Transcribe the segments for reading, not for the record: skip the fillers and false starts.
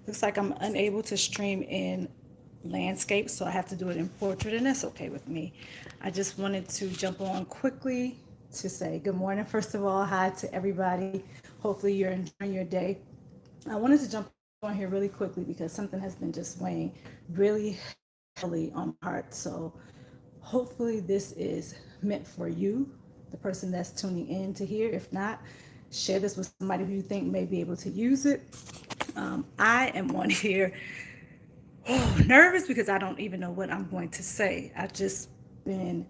Looks like I'm unable to stream in landscape, so I have to do it in portrait, and that's okay with me. I just wanted to jump on quickly to say good morning, first of all. Hi to everybody. Hopefully, you're enjoying your day. I wanted to jump on here really quickly because something has been just weighing really heavily on my heart. So, hopefully, this is meant for you, the person that's tuning in to hear. If not, share this with somebody who you think may be able to use it. I am on here nervous because I don't even know what I'm going to say. I've just been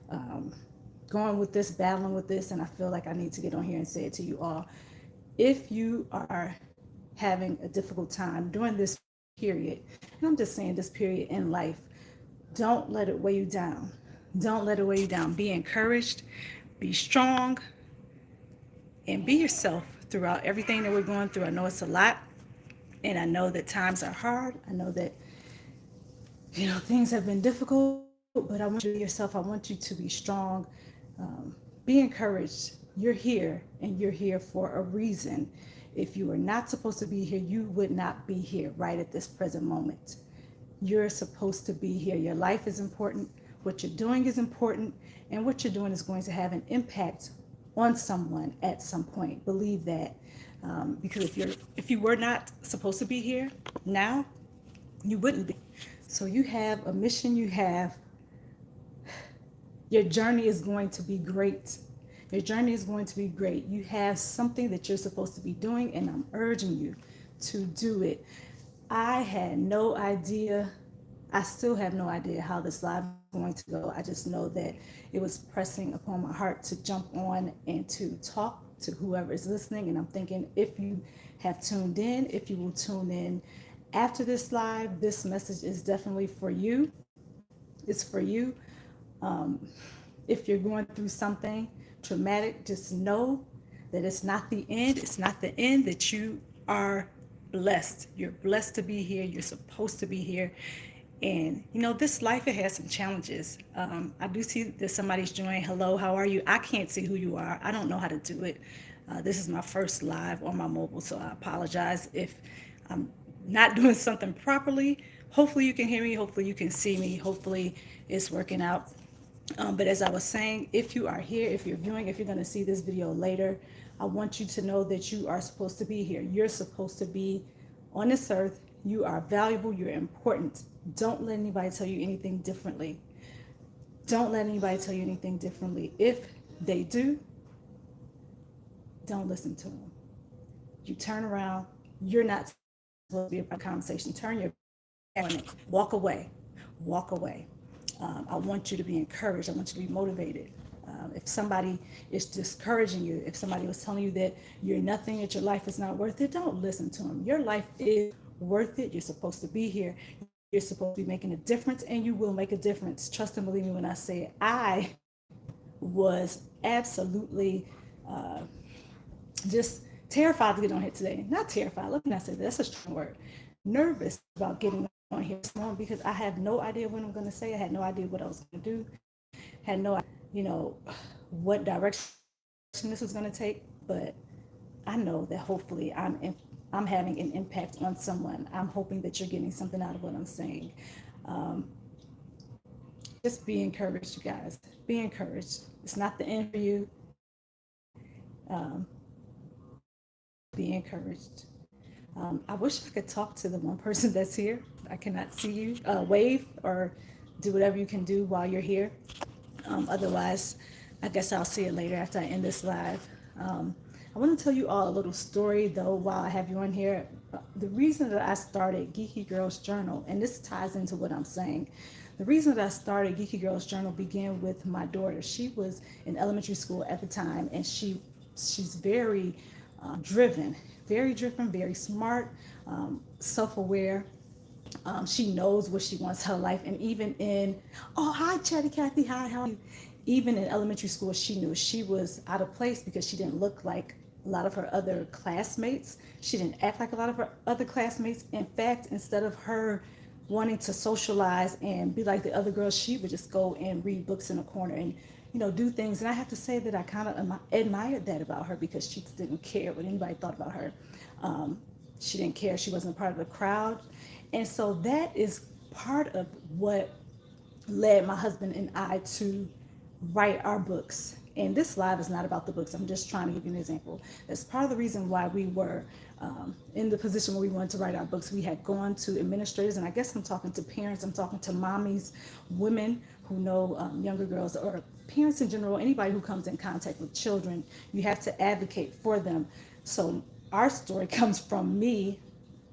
um, going with this, battling with this, and I feel like I need to get on here and say it to you all. If you are having a difficult time during this period, and I'm just saying this period in life, don't let it weigh you down. Don't let it weigh you down. Be encouraged, be strong, and be yourself throughout everything that we're going through. I know it's a lot, and I know that times are hard. I know that things have been difficult, but I want you to be yourself. I want you to be strong. Be encouraged. You're here and you're here for a reason. If you were not supposed to be here, you would not be here right at this present moment. You're supposed to be here. Your life is important. What you're doing is important. And what you're doing is going to have an impact on someone at some point. Believe that. Because if you were not supposed to be here now, you wouldn't be. So you have a mission, your journey is going to be great. Your journey is going to be great. You have something that you're supposed to be doing, and I'm urging you to do it. I had no idea, I still have no idea how this live is going to go. I just know that it was pressing upon my heart to jump on and to talk to whoever is listening. And I'm thinking if you have tuned in, if you will tune in after this live, this message is definitely for you. It's for you. Um, if you're going through something traumatic, just know that it's not the end. It's not the end, that you are blessed. You're blessed to be here. You're supposed to be here. And this life, it has some challenges. I do see that somebody's joining. Hello, how are you? I can't see who you are. I don't know how to do it. This is my first live on my mobile, so I apologize if I'm not doing something properly. Hopefully, you can hear me. Hopefully, you can see me. Hopefully, it's working out. But as I was saying, if you are here, if you're viewing, if you're going to see this video later, I want you to know that you are supposed to be here. You're supposed to be on this earth. You are valuable. You're important. Don't let anybody tell you anything differently. Don't let anybody tell you anything differently. If they do, don't listen to them. You turn around. You're not supposed to be a part of the conversation. Turn your back on it. Walk away. Walk away. I want you to be encouraged. I want you to be motivated. If somebody is discouraging you, if somebody was telling you that you're nothing, that your life is not worth it, don't listen to them. Your life is worth it. You're supposed to be here. You're supposed to be making a difference, and you will make a difference. Trust and believe me when I say it. I was absolutely just terrified to get on here today. Not terrified. Let me not say that. That's a strong word. Nervous about getting on here this morning because I have no idea what I'm going to say. I had no idea what I was going to do. Had no idea, what direction this was going to take. But I know that hopefully I'm having an impact on someone. I'm hoping that you're getting something out of what I'm saying. Um, just be encouraged, you guys. Be encouraged. It's not the end for you. Be encouraged. I wish I could talk to the one person that's here. I cannot see you. Wave or do whatever you can do while you're here. Otherwise, I guess I'll see it later after I end this live. I want to tell you all a little story though while I have you on here. The reason that I started Geeky Girls Journal, and this ties into what I'm saying. The reason that I started Geeky Girls Journal began with my daughter. She was in elementary school at the time, and she's very driven, very smart, self-aware. She knows what she wants her life, and even in hi Chatty Cathy, hi, how are you? Even in elementary school, she knew she was out of place because she didn't look like a lot of her other classmates. She didn't act like a lot of her other classmates. In fact, instead of her wanting to socialize and be like the other girls, she would just go and read books in a corner and do things. And I have to say that I kind of admired that about her because she didn't care what anybody thought about her. She didn't care. She wasn't a part of the crowd. And so that is part of what led my husband and I to write our books. And this live is not about the books. I'm just trying to give you an example. That's part of the reason why we were in the position where we wanted to write our books. We had gone to administrators, and I guess I'm talking to parents, I'm talking to mommies, women who know younger girls, or parents in general, anybody who comes in contact with children. You have to advocate for them. So our story comes from me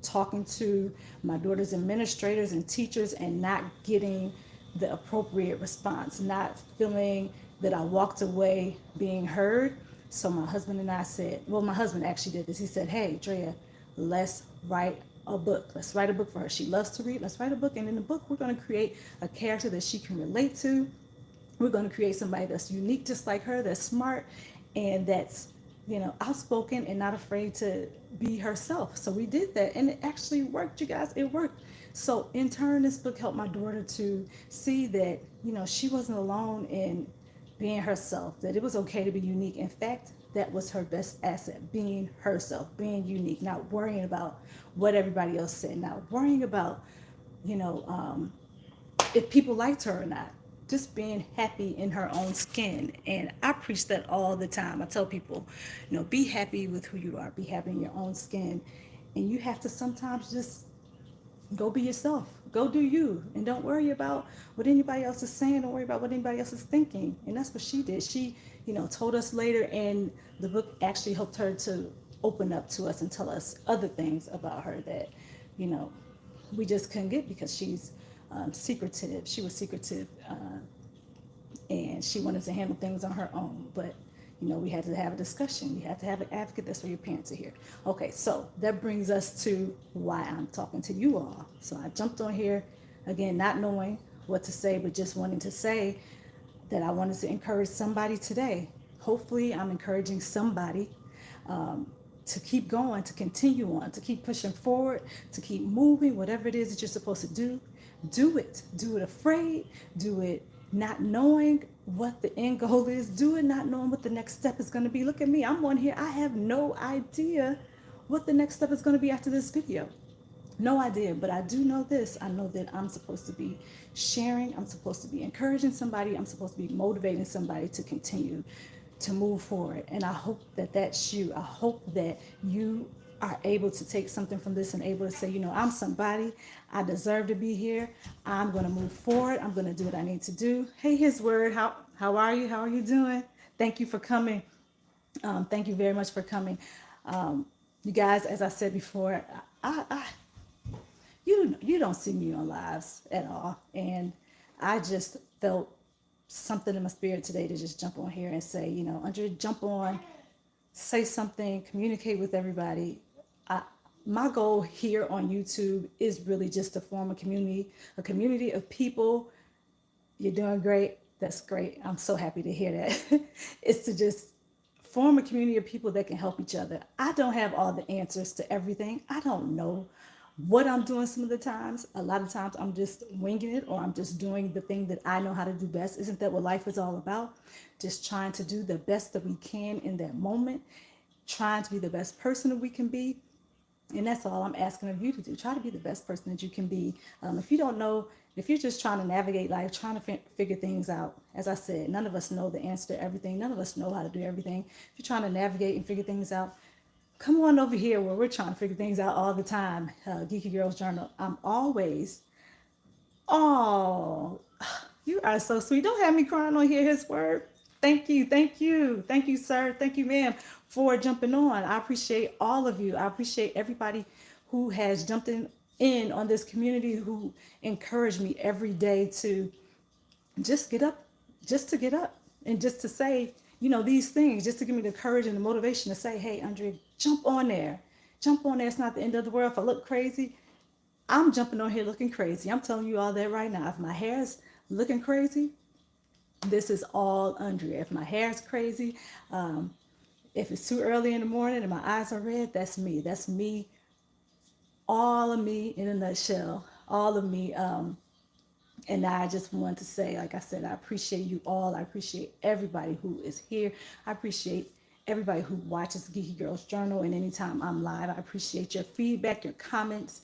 talking to my daughter's administrators and teachers and not getting the appropriate response, not feeling that I walked away being heard. So my husband and I said, well, my husband actually did this. He said, hey, Drea, let's write a book. Let's write a book for her. She loves to read. Let's write a book. And in the book, we're going to create a character that she can relate to. We're going to create somebody that's unique, just like her, that's smart, and that's, outspoken and not afraid to be herself. So we did that, and it actually worked, you guys. It worked. So in turn, this book helped my daughter to see that, she wasn't alone in being herself, that it was okay to be unique. In fact, that was her best asset, being herself, being unique, not worrying about what everybody else said, not worrying about, if people liked her or not, just being happy in her own skin. And I preach that all the time. I tell people, be happy with who you are, be happy in your own skin. And you have to sometimes just go be yourself, go do you, and don't worry about what anybody else is saying, don't worry about what anybody else is thinking. And that's what she did. She, told us later, and the book actually helped her to open up to us and tell us other things about her that, we just couldn't get, because she's secretive. She was secretive, and she wanted to handle things on her own. But we had to have a discussion. You have to have an advocate. That's where your parents are here. Okay, so that brings us to why I'm talking to you all. So I jumped on here again, not knowing what to say, but just wanting to say that I wanted to encourage somebody today. Hopefully, I'm encouraging somebody to keep going, to continue on, to keep pushing forward, to keep moving. Whatever it is that you're supposed to do, do it. Do it afraid. Do it not knowing what the end goal is. Do it not knowing what the next step is going to be. Look at me. I'm on here. I have no idea what the next step is going to be after this video. No idea. But I do know this. I know that I'm supposed to be sharing. I'm supposed to be encouraging somebody. I'm supposed to be motivating somebody to continue to move forward. And I hope that that's you. I hope that you are able to take something from this and able to say, I'm somebody. I deserve to be here. I'm going to move forward. I'm going to do what I need to do. Hey, His Word, how are you? How are you doing? Thank you for coming. Thank you very much for coming. You guys, as I said before, you don't see me on lives at all. And I just felt something in my spirit today to just jump on here and say, Andrea, jump on, say something, communicate with everybody. My goal here on YouTube is really just to form a community of people. You're doing great. That's great. I'm so happy to hear that. It's to just form a community of people that can help each other. I don't have all the answers to everything. I don't know what I'm doing some of the times. A lot of times I'm just winging it, or I'm just doing the thing that I know how to do best. Isn't that what life is all about? Just trying to do the best that we can in that moment, trying to be the best person that we can be. And that's all I'm asking of you to do. Try to be the best person that you can be. If you don't know, if you're just trying to navigate life, trying to figure things out, as I said, none of us know the answer to everything. None of us know how to do everything. If you're trying to navigate and figure things out, come on over here where we're trying to figure things out all the time. Geeky Girls Journal. I'm always, oh, you are so sweet. Don't have me crying on here, His Word. Thank you, thank you, thank you, sir. Thank you, ma'am, for jumping on. I appreciate all of you. I appreciate everybody who has jumped in on this community, who encourage me every day to just get up, and just to say, these things, just to give me the courage and the motivation to say, hey, Andrea, jump on there. Jump on there. It's not the end of the world. If I look crazy, I'm jumping on here looking crazy. I'm telling you all that right now. If my hair is looking crazy, this is all Andrea. If my hair is crazy, if it's too early in the morning and my eyes are red, that's me. That's me. All of me in a nutshell. All of me. And I just want to say, like I said, I appreciate you all. I appreciate everybody who is here. I appreciate everybody who watches Geeky Girls Journal, and anytime I'm live. I appreciate your feedback, your comments.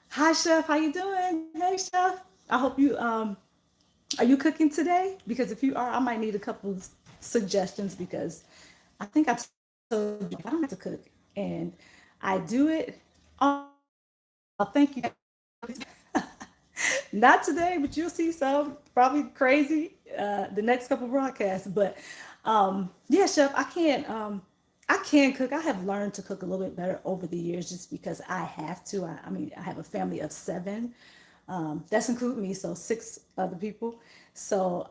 Hi, Chef. How you doing? Hey, Chef. I hope you are you cooking today? Because if you are, I might need a couple suggestions because I think I told you I don't have to cook, and I do it. Oh, thank you. Not today, but you'll see some probably crazy the next couple broadcasts. But yeah, Chef, I can cook. I have learned to cook a little bit better over the years just because I have to. I mean, I have a family of seven. That's including me, so six other people. So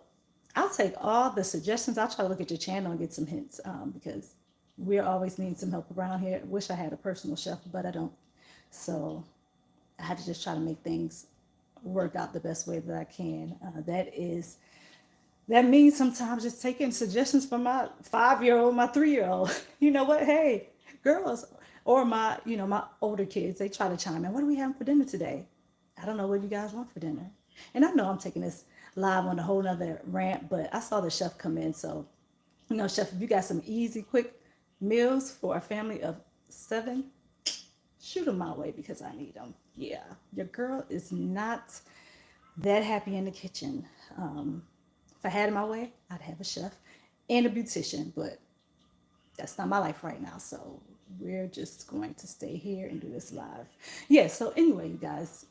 I'll take all the suggestions. I'll try to look at your channel and get some hints because we're always needing some help around here. Wish I had a personal chef, but I don't. So I had to just try to make things work out the best way that I can. That means sometimes just taking suggestions from my 5 year old, my 3 year old. You know what? Hey, girls, or my older kids, they try to chime in. What are we having for dinner today? I don't know what you guys want for dinner. And I know I'm taking this live on a whole nother rant, but I saw the chef come in. So, chef, if you got some easy, quick meals for a family of seven, shoot them my way because I need them. Yeah, your girl is not that happy in the kitchen. If I had it my way, I'd have a chef and a beautician, but that's not my life right now. So we're just going to stay here and do this live. Yeah, so anyway, you guys,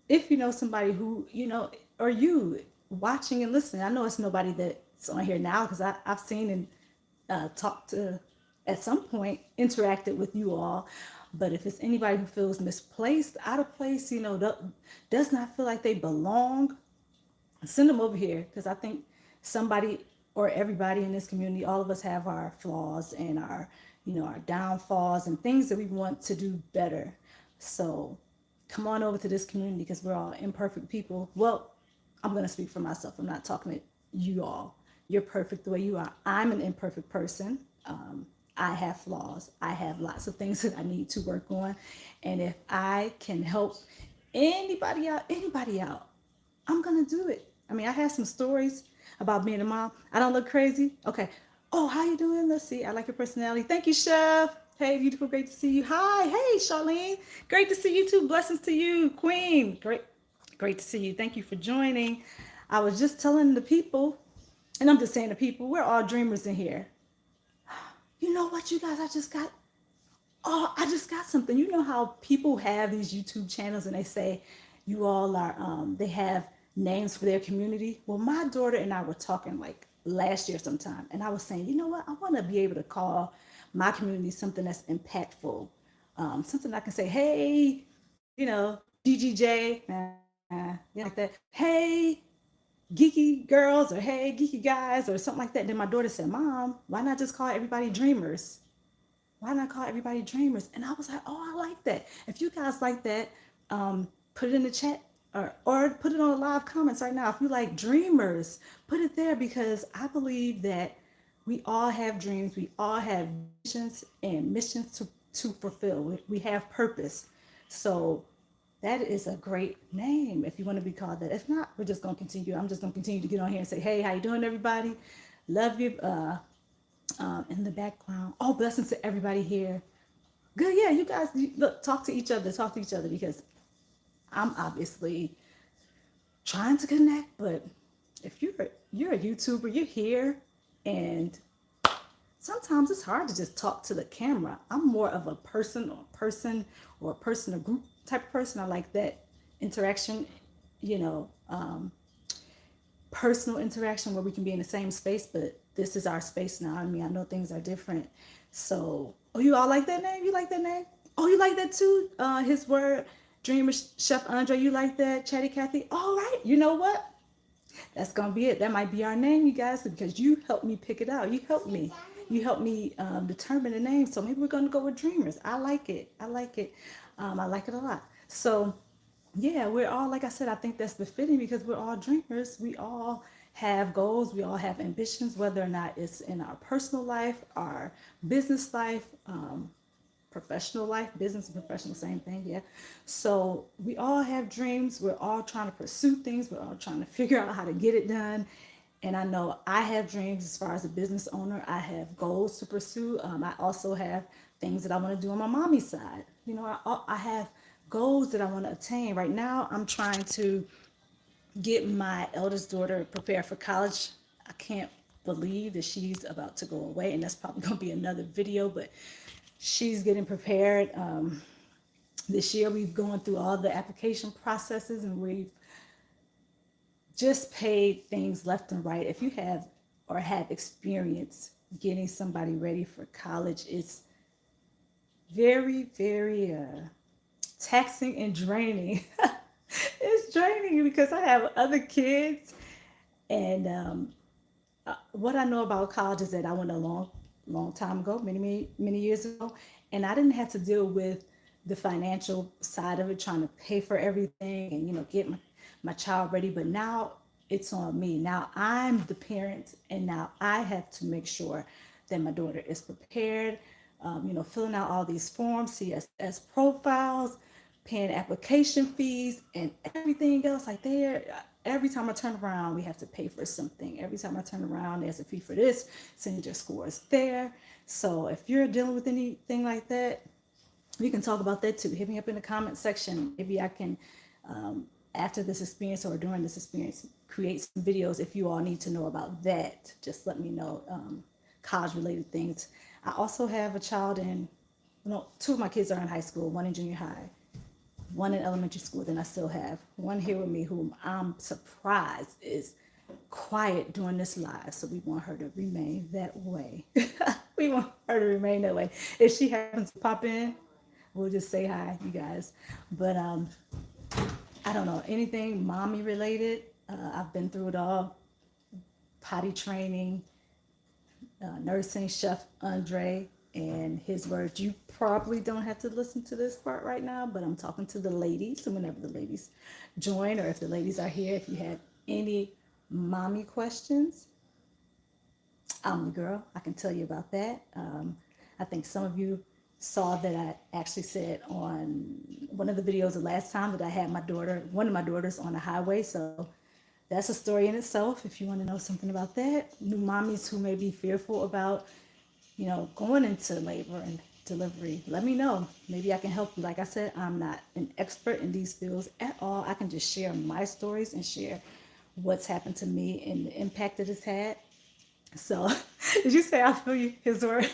if you know somebody who, or you watching and listening, I know it's nobody that's on here now because I've seen and talked to, at some point, interacted with you all. But if it's anybody who feels misplaced, out of place, does not feel like they belong, send them over here because I think somebody or everybody in this community, all of us have our flaws and our downfalls and things that we want to do better. So come on over to this community because we're all imperfect people. Well, I'm going to speak for myself. I'm not talking to you all. You're perfect the way you are. I'm an imperfect person. I have flaws. I have lots of things that I need to work on. And if I can help anybody out, I'm gonna do it. I mean, I have some stories about being a mom. I don't look crazy. Okay. Oh, how you doing? Let's see. I like your personality. Thank you, Chef. Hey, beautiful. Great to see you. Hi. Hey, Charlene. Great to see you too. Blessings to you, Queen. Great to see you. Thank you for joining. I was just telling the people, and I'm just saying to people, we're all dreamers in here. You know what, you guys? I just got something. You know how people have these YouTube channels and they say you all are, they have names for their community. Well, my daughter and I were talking like last year sometime, and I was saying, you know what? I want to be able to call my community something that's impactful, something I can say, hey, GGJ, like that. Hey, geeky girls, or hey, geeky guys, or something like that. Then my daughter said, Mom, why not just call everybody dreamers? Why not call everybody dreamers? And I was like, oh, I like that. If you guys like that, put it in the chat or put it on the live comments right now. If you like dreamers, put it there because I believe that we all have dreams. We all have visions and missions to fulfill. We have purpose. So that is a great name if you want to be called that. If not, we're just going to continue. I'm just going to continue to get on here and say, hey, how you doing, everybody? Love you. In the background. Oh, blessings to everybody here. Good, yeah. You guys, look, talk to each other because I'm obviously trying to connect. But if you're a YouTuber, you're here, and sometimes it's hard to just talk to the camera. I'm more of a person or group type of person. I like that interaction, you know, personal interaction where we can be in the same space, but this is our space now. I mean, I know things are different. So, oh, you all like that name? You like that name? Oh, you like that too? His word, Dreamer, Chef Andre, you like that? Chatty Cathy? All right. You know what? That's going to be it. That might be our name, you guys, because you helped me pick it out. You helped me. You helped me determine the name. So maybe we're going to go with Dreamers. I like it. I like it. I like it a lot. So, yeah, we're all, like I said, I think that's befitting because we're all dreamers. We all have goals. We all have ambitions, whether or not it's in our personal life, our business life, professional life, business and professional, same thing. Yeah. So we all have dreams. We're all trying to pursue things. We're all trying to figure out how to get it done. And I know I have dreams as far as a business owner. I have goals to pursue. I also have things that I want to do on my mommy's side. I have goals that I want to attain. Right now, I'm trying to get my eldest daughter prepared for college. I can't believe that she's about to go away, and that's probably going to be another video, but she's getting prepared. This year, we've gone through all the application processes, and we've just paid things left and right. If you have or have experience getting somebody ready for college, it's very, very taxing and draining. It's draining because I have other kids, and what I know about college is that I went a long time ago, many years ago, and I didn't have to deal with the financial side of it, trying to pay for everything and get my child ready. But now it's on me. Now I'm the parent, and now I have to make sure that my daughter is prepared. Filling out all these forms, CSS profiles, paying application fees, and everything else. Like every time I turn around, we have to pay for something. Every time I turn around, there's a fee for this. Send your scores there. So if you're dealing with anything like that, we can talk about that too. Hit me up in the comment section. Maybe I can, after this experience or during this experience, create some videos. If you all need to know about that, just let me know. College related things. I also have a child in, two of my kids are in high school, one in junior high, one in elementary school. Then I still have one here with me whom I'm surprised is quiet during this live. So we want her to remain that way. We want her to remain that way. If she happens to pop in, we'll just say hi, you guys. But I don't know, anything mommy related. I've been through it all. Potty training, nursing, Chef Andre, and his words. You probably don't have to listen to this part right now, but I'm talking to the ladies. So whenever the ladies join, or if the ladies are here, if you have any mommy questions, I'm the girl. I can tell you about that. I think some of you saw that I actually said on one of the videos the last time that I had one of my daughters on the highway. So that's a story in itself. If you want to know something about that, new mommies who may be fearful about, going into labor and delivery, let me know. Maybe I can help you. Like I said, I'm not an expert in these fields at all. I can just share my stories and share what's happened to me and the impact that it's had. So, did you say I feel you? His word.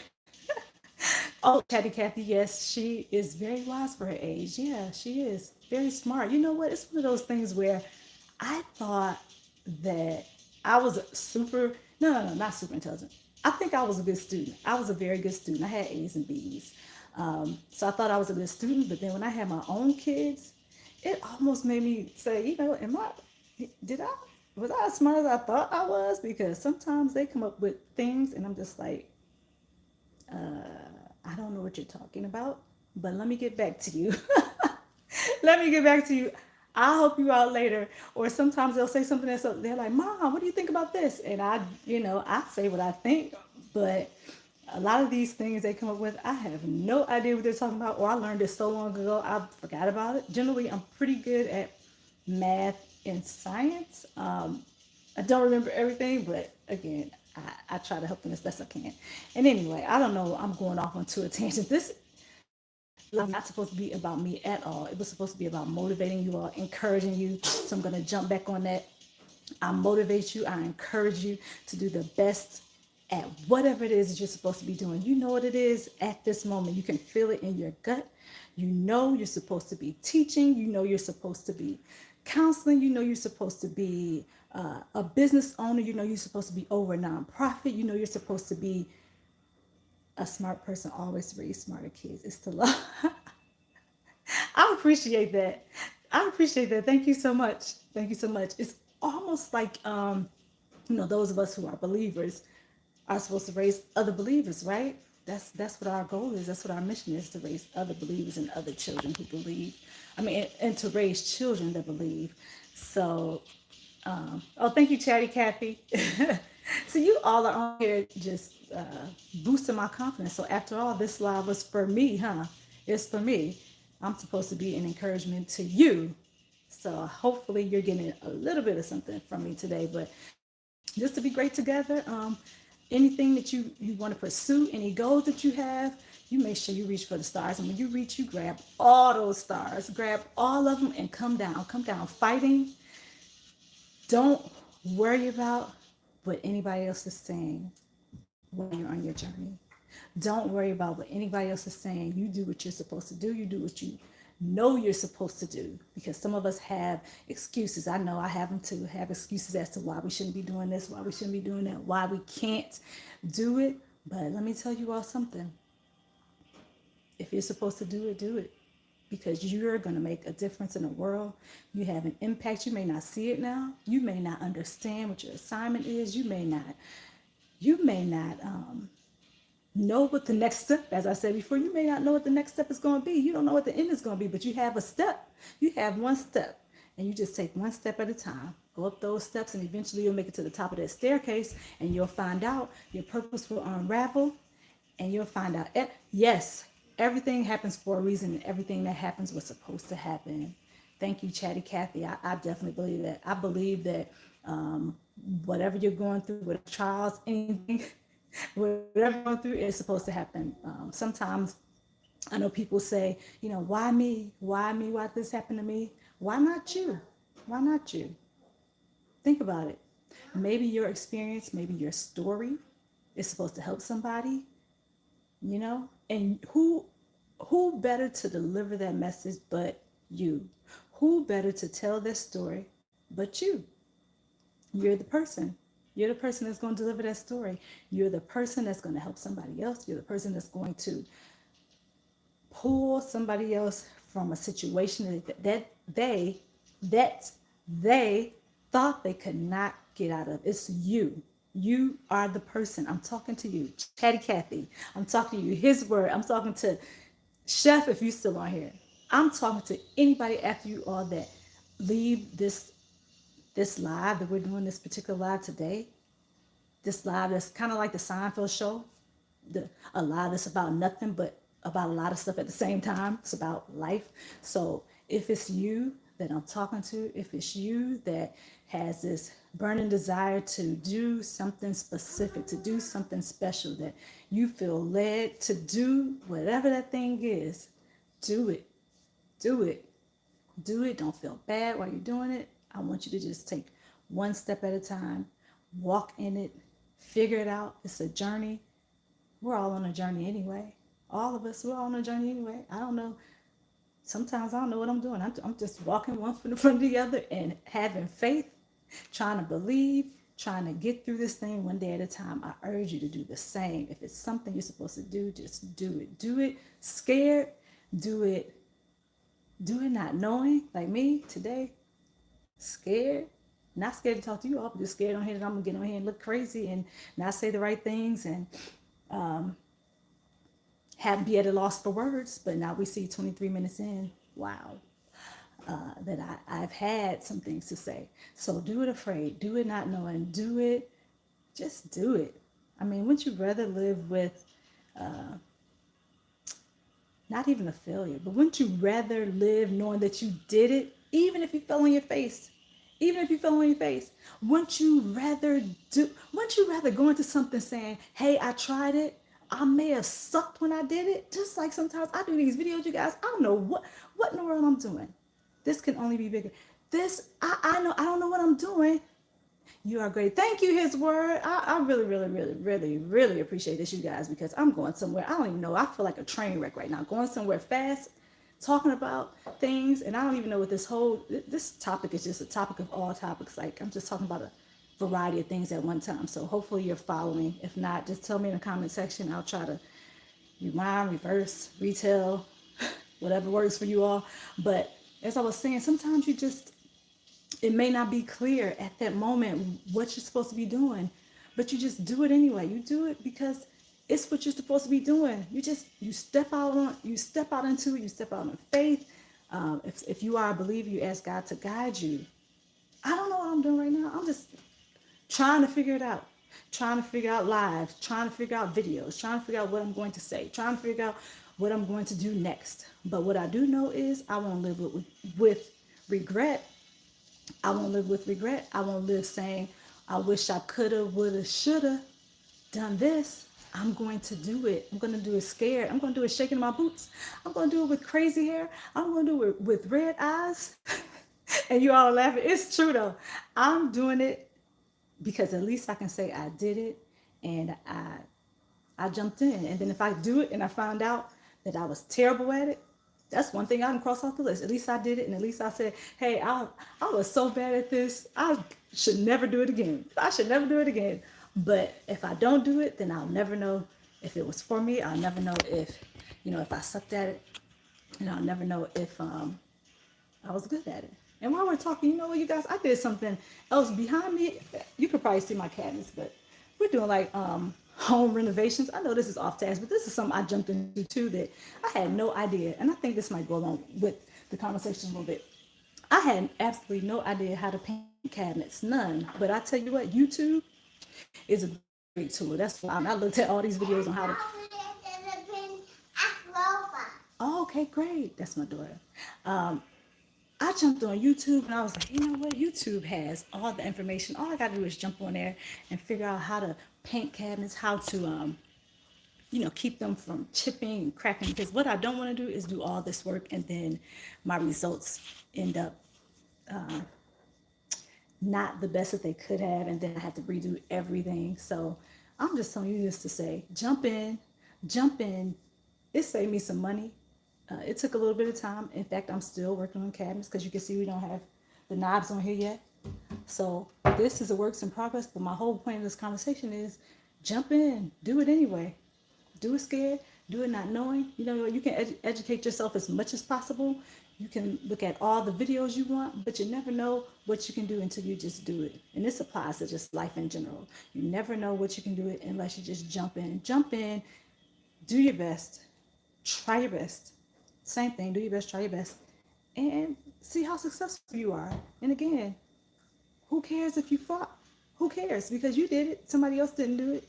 Oh, Chatty Cathy, yes, she is very wise for her age. Yeah, she is very smart. You know what? It's one of those things where I thought that I was no, not super intelligent. I think I was a good student. I was a very good student. I had A's and B's. So I thought I was a good student, but then when I had my own kids, it almost made me say, did I, was I as smart as I thought I was? Because sometimes they come up with things and I'm just like, I don't know what you're talking about, but let me get back to you. Let me get back to you. I'll help you out later. Or sometimes they'll say something that's they're like, Mom, what do you think about this? And I say what I think, but a lot of these things they come up with, I have no idea what they're talking about, or I learned it so long ago, I forgot about it. Generally, I'm pretty good at math and science. I don't remember everything, but again, I try to help them as best I can. And anyway, I don't know, I'm going off onto a tangent. This was not supposed to be about me at all. It was supposed to be about motivating you all, encouraging you. So I'm going to jump back on that. I motivate you, I encourage you to do the best at whatever it is that you're supposed to be doing. You know what it is at this moment. You can feel it in your gut. You know you're supposed to be teaching. You know you're supposed to be counseling. You know you're supposed to be a business owner. You know you're supposed to be over a nonprofit. You know you're supposed to be a smart person. Always raise smarter kids. It's to love. I appreciate that. I appreciate that. Thank you so much. Thank you so much. It's almost like those of us who are believers are supposed to raise other believers, right? That's what our goal is. That's what our mission is, to raise other believers and other children who believe. And to raise children that believe. So, thank you, Chatty Cathy. So you all are on here just boosting my confidence. So after all, this live was for me, huh? It's for me. I'm supposed to be an encouragement to you. So hopefully you're getting a little bit of something from me today. But just to be great together. Anything that you want to pursue, any goals that you have, you make sure you reach for the stars. And when you reach, you grab all those stars, grab all of them and come down fighting. Don't worry about what anybody else is saying while you're on your journey. Don't worry about what anybody else is saying. You do what you're supposed to do. You do what you know you're supposed to do. Because some of us have excuses. I know I have them too. Have excuses as to why we shouldn't be doing this, why we shouldn't be doing that, why we can't do it. But let me tell you all something. If you're supposed to do it, do it. Because you're going to make a difference in the world. You have an impact. You may not see it now. You may not understand what your assignment is. You may not know what the next step, as I said before, you may not know what the next step is going to be. You don't know what the end is going to be, but you have a step. You have one step, and you just take one step at a time. Go up those steps, and eventually you'll make it to the top of that staircase, and you'll find out your purpose will unravel, and you'll find out, yes, everything happens for a reason, and everything that happens was supposed to happen. Thank you, Chatty Cathy. I definitely believe that. I believe that whatever you're going through, with trials, anything, whatever you're going through is supposed to happen. Sometimes I know people say, why me? Why me? Why this happened to me? Why not you? Why not you? Think about it. Maybe your experience, maybe your story is supposed to help somebody, and who better to deliver that message but you? Who better to tell that story but you? You're the person. You're the person that's going to deliver that story. You're the person that's going to help somebody else. You're the person that's going to pull somebody else from a situation that they thought they could not get out of. It's you. You are the person. I'm talking to you, Chatty Cathy. I'm talking to you, his word. I'm talking to Chef, if you still on here. I'm talking to anybody after you all that leave this live that we're doing, this particular live today. This live that's kind of like the Seinfeld show. A live that's about nothing but about a lot of stuff at the same time. It's about life. So if it's you that I'm talking to, if it's you that has this burning desire to do something specific, to do something special, that you feel led to do whatever that thing is, do it. Do it. Do it. Don't feel bad while you're doing it. I want you to just take one step at a time, walk in it, figure it out. It's a journey. We're all on a journey anyway. All of us, we're all on a journey anyway. I don't know. Sometimes I don't know what I'm doing. I'm just walking one foot in front of the other and having faith, trying to believe, trying to get through this thing one day at a time. I urge you to do the same. If it's something you're supposed to do, just do it. Do it scared. Do it not knowing, like me today. Scared. Not scared to talk to you all, but just scared on here that I'm going to get on here and look crazy and not say the right things and be at a loss for words. But now we see 23 minutes in. Wow. That I've had some things to say. So do it afraid. Do it not knowing. Do it. Just do it. I mean, wouldn't you rather live with not even a failure, but wouldn't you rather live knowing that you did it, even if you fell on your face? Even if you fell on your face, wouldn't you rather go into something saying, hey, I tried it. I may have sucked when I did it. Just like sometimes I do these videos, you guys, I don't know what in the world I'm doing. This can only be bigger. I know, I don't know what I'm doing. You are great. Thank you, his word. I really, really, really, really, really appreciate this, you guys, because I'm going somewhere. I don't even know. I feel like a train wreck right now, going somewhere fast, talking about things, and I don't even know what this topic is. Just a topic of all topics. Like, I'm just talking about a variety of things at one time. So hopefully you're following. If not, just tell me in the comment section. I'll try to rewind, reverse, retell, whatever works for you all. But as I was saying, sometimes it may not be clear at that moment what you're supposed to be doing, but you just do it anyway. You do it because it's what you're supposed to be doing. You step out into it. You step out in faith. If you are a believer, you ask God to guide you. I don't know what I'm doing right now. I'm just trying to figure it out. Trying to figure out lives. Trying to figure out videos. Trying to figure out what I'm going to say. Trying to figure out what I'm going to do next. But what I do know is I won't live with regret. I won't live with regret. I won't live saying, I wish I coulda, woulda, shoulda done this. I'm going to do it. I'm going to do it scared. I'm going to do it shaking my boots. I'm going to do it with crazy hair. I'm going to do it with red eyes. And you all laughing. It's true though. I'm doing it because at least I can say I did it and I jumped in. And then if I do it and I find out that I was terrible at it, that's one thing I can cross off the list. At least I did it, and at least I said, hey, I was so bad at this. I should never do it again. I should never do it again. But if I don't do it, then I'll never know if it was for me. I'll never know if, if I sucked at it. And I'll never know if I was good at it. And while we're talking, you know what, you guys, I did something else behind me. You could probably see my cabinets, but we're doing like home renovations. I know this is off task, but this is something I jumped into too that I had no idea. And I think this might go along with the conversation a little bit. I had absolutely no idea how to paint cabinets, none. But I tell you what, YouTube is a great tool. That's why I looked at all these videos on how to. Oh, okay, great. That's my daughter. I jumped on YouTube and I was like, you know what? YouTube has all the information. All I got to do is jump on there and figure out how to paint cabinets, how to, keep them from chipping and cracking. Because what I don't want to do is do all this work and then my results end up not the best that they could have. And then I have to redo everything. So I'm just telling you this to say, jump in. It saved me some money. It took a little bit of time. In fact, I'm still working on cabinets because you can see we don't have the knobs on here yet. So this is a work in progress, but my whole point of this conversation is jump in, do it anyway. Do it scared, do it not knowing. You can educate yourself as much as possible. You can look at all the videos you want, but you never know what you can do until you just do it. And this applies to just life in general. You never know what you can do it unless you just jump in. Jump in, do your best, try your best. Same thing, do your best, try your best, and see how successful you are. And again, who cares if you fought? Who cares? Because you did it. Somebody else didn't do it.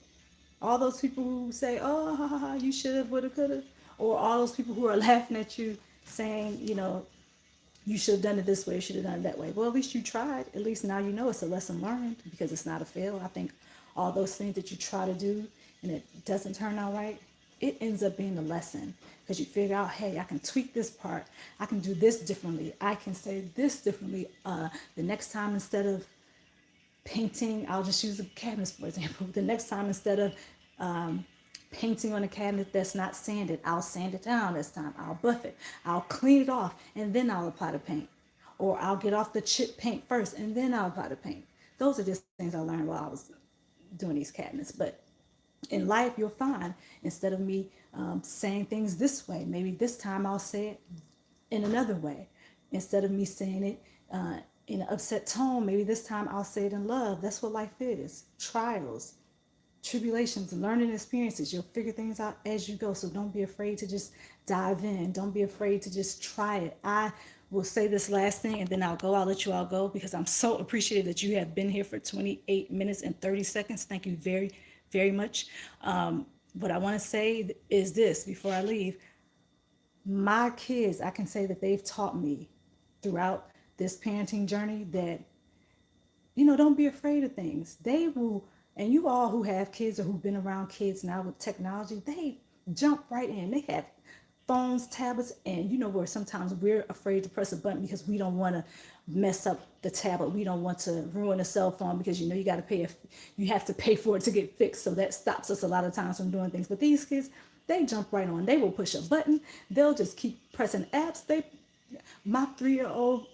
All those people who say, oh, ha, ha, ha, you should have, would have, could have. Or all those people who are laughing at you saying, you should have done it this way, you should have done it that way. Well, at least you tried. At least now you know it's a lesson learned because it's not a fail. I think all those things that you try to do and it doesn't turn out right, it ends up being a lesson because you figure out, hey, I can tweak this part. I can do this differently. I can say this differently. The next time, instead of painting, I'll just use the cabinets, for example. The next time, instead of painting on a cabinet that's not sanded, I'll sand it down this time. I'll buff it. I'll clean it off, and then I'll apply the paint. Or I'll get off the chip paint first, and then I'll apply the paint. Those are just things I learned while I was doing these cabinets. But in life, you'll find, instead of me saying things this way, maybe this time I'll say it in another way. Instead of me saying it in an upset tone, maybe this time I'll say it in love. That's what life is. Trials, tribulations, learning experiences. You'll figure things out as you go. So don't be afraid to just dive in. Don't be afraid to just try it. I will say this last thing and then I'll let you all go because I'm so appreciative that you have been here for 28 minutes and 30 seconds. Thank you very, very much. What I want to say is this before I leave. My kids, I can say that they've taught me throughout this parenting journey that, don't be afraid of things. They will, and you all who have kids or who've been around kids now with technology, they jump right in. They have phones, tablets, and where sometimes we're afraid to press a button because we don't want to mess up the tablet. We don't want to ruin a cell phone because you got to pay you have to pay for it to get fixed. So that stops us a lot of times from doing things. But these kids, they jump right on. They will push a button. They'll just keep pressing apps. My 3-year-old,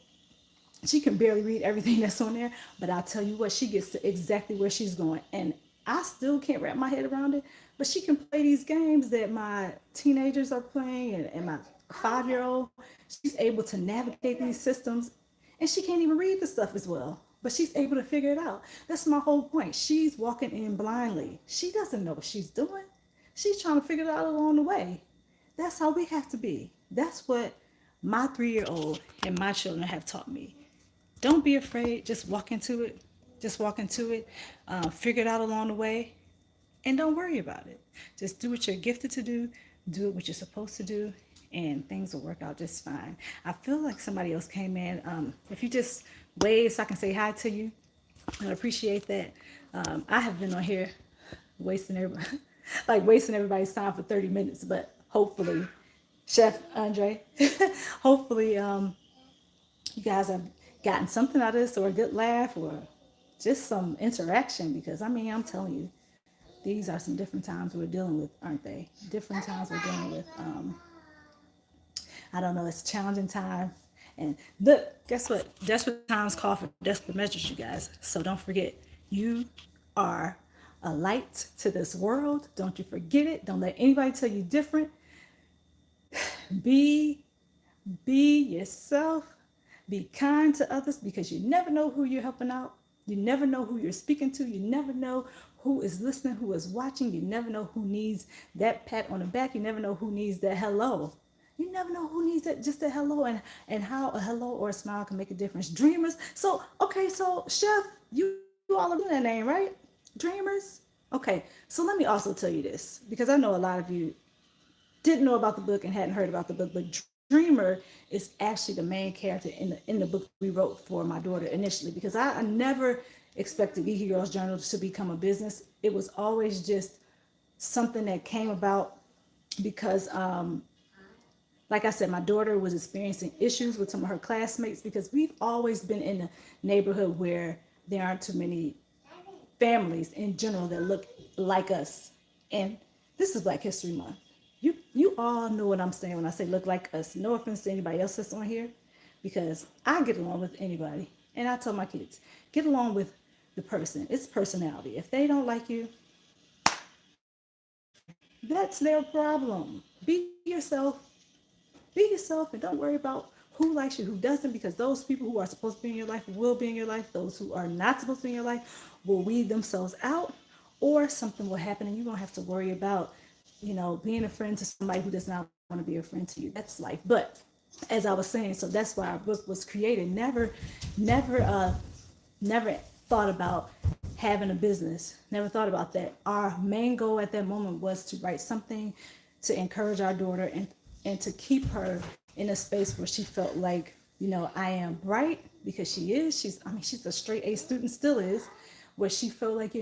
she can barely read everything that's on there, but I'll tell you what, she gets to exactly where she's going. And I still can't wrap my head around it, but she can play these games that my teenagers are playing and my 5-year-old, she's able to navigate these systems and she can't even read the stuff as well, but she's able to figure it out. That's my whole point. She's walking in blindly. She doesn't know what she's doing. She's trying to figure it out along the way. That's how we have to be. That's what my 3-year-old and my children have taught me. Don't be afraid. Just walk into it. Figure it out along the way. And don't worry about it. Just do what you're gifted to do. Do what you're supposed to do. And things will work out just fine. I feel like somebody else came in. If you just wave so I can say hi to you. I appreciate that. I have been on here wasting everybody, like wasting everybody's time for 30 minutes, but hopefully, Chef Andre, hopefully you guys have gotten something out of this or a good laugh or just some interaction because I mean, I'm telling you, these are some different times we're dealing with, aren't they? Different times we're dealing with. I don't know, it's a challenging time. And look, guess what? Desperate times call for desperate measures, you guys. So don't forget, you are a light to this world. Don't you forget it. Don't let anybody tell you different. Be be yourself. Be kind to others because you never know who you're helping out. You never know who you're speaking to. You never know who is listening, who is watching. You never know who needs that pat on the back. You never know who needs that hello. You never know who needs that just a hello and how a hello or a smile can make a difference. Dreamers. So okay, so Chef, you all are that name, right? Dreamers. Okay, so let me also tell you this because I know a lot of you didn't know about the book and hadn't heard about the book, but Dreamer is actually the main character in the book we wrote for my daughter initially because I never expected Geeky Girls Journal to become a business. It was always just something that came about because like I said, my daughter was experiencing issues with some of her classmates because we've always been in a neighborhood where there aren't too many families in general that look like us. And this is Black History Month. You all know what I'm saying when I say look like us. No offense to anybody else that's on here, because I get along with anybody. And I tell my kids, get along with the person. It's personality. If they don't like you, that's their problem. Be yourself. Be yourself and don't worry about who likes you, who doesn't, because those people who are supposed to be in your life will be in your life. Those who are not supposed to be in your life will weed themselves out, or something will happen and you're going to have to worry about, being a friend to somebody who does not want to be a friend to you. That's life. But as I was saying, so that's why our book was created. Never thought about having a business. Never thought about that. Our main goal at that moment was to write something to encourage our daughter and to keep her in a space where she felt like, I am bright because she is. She's a straight A student, still is, where she felt like,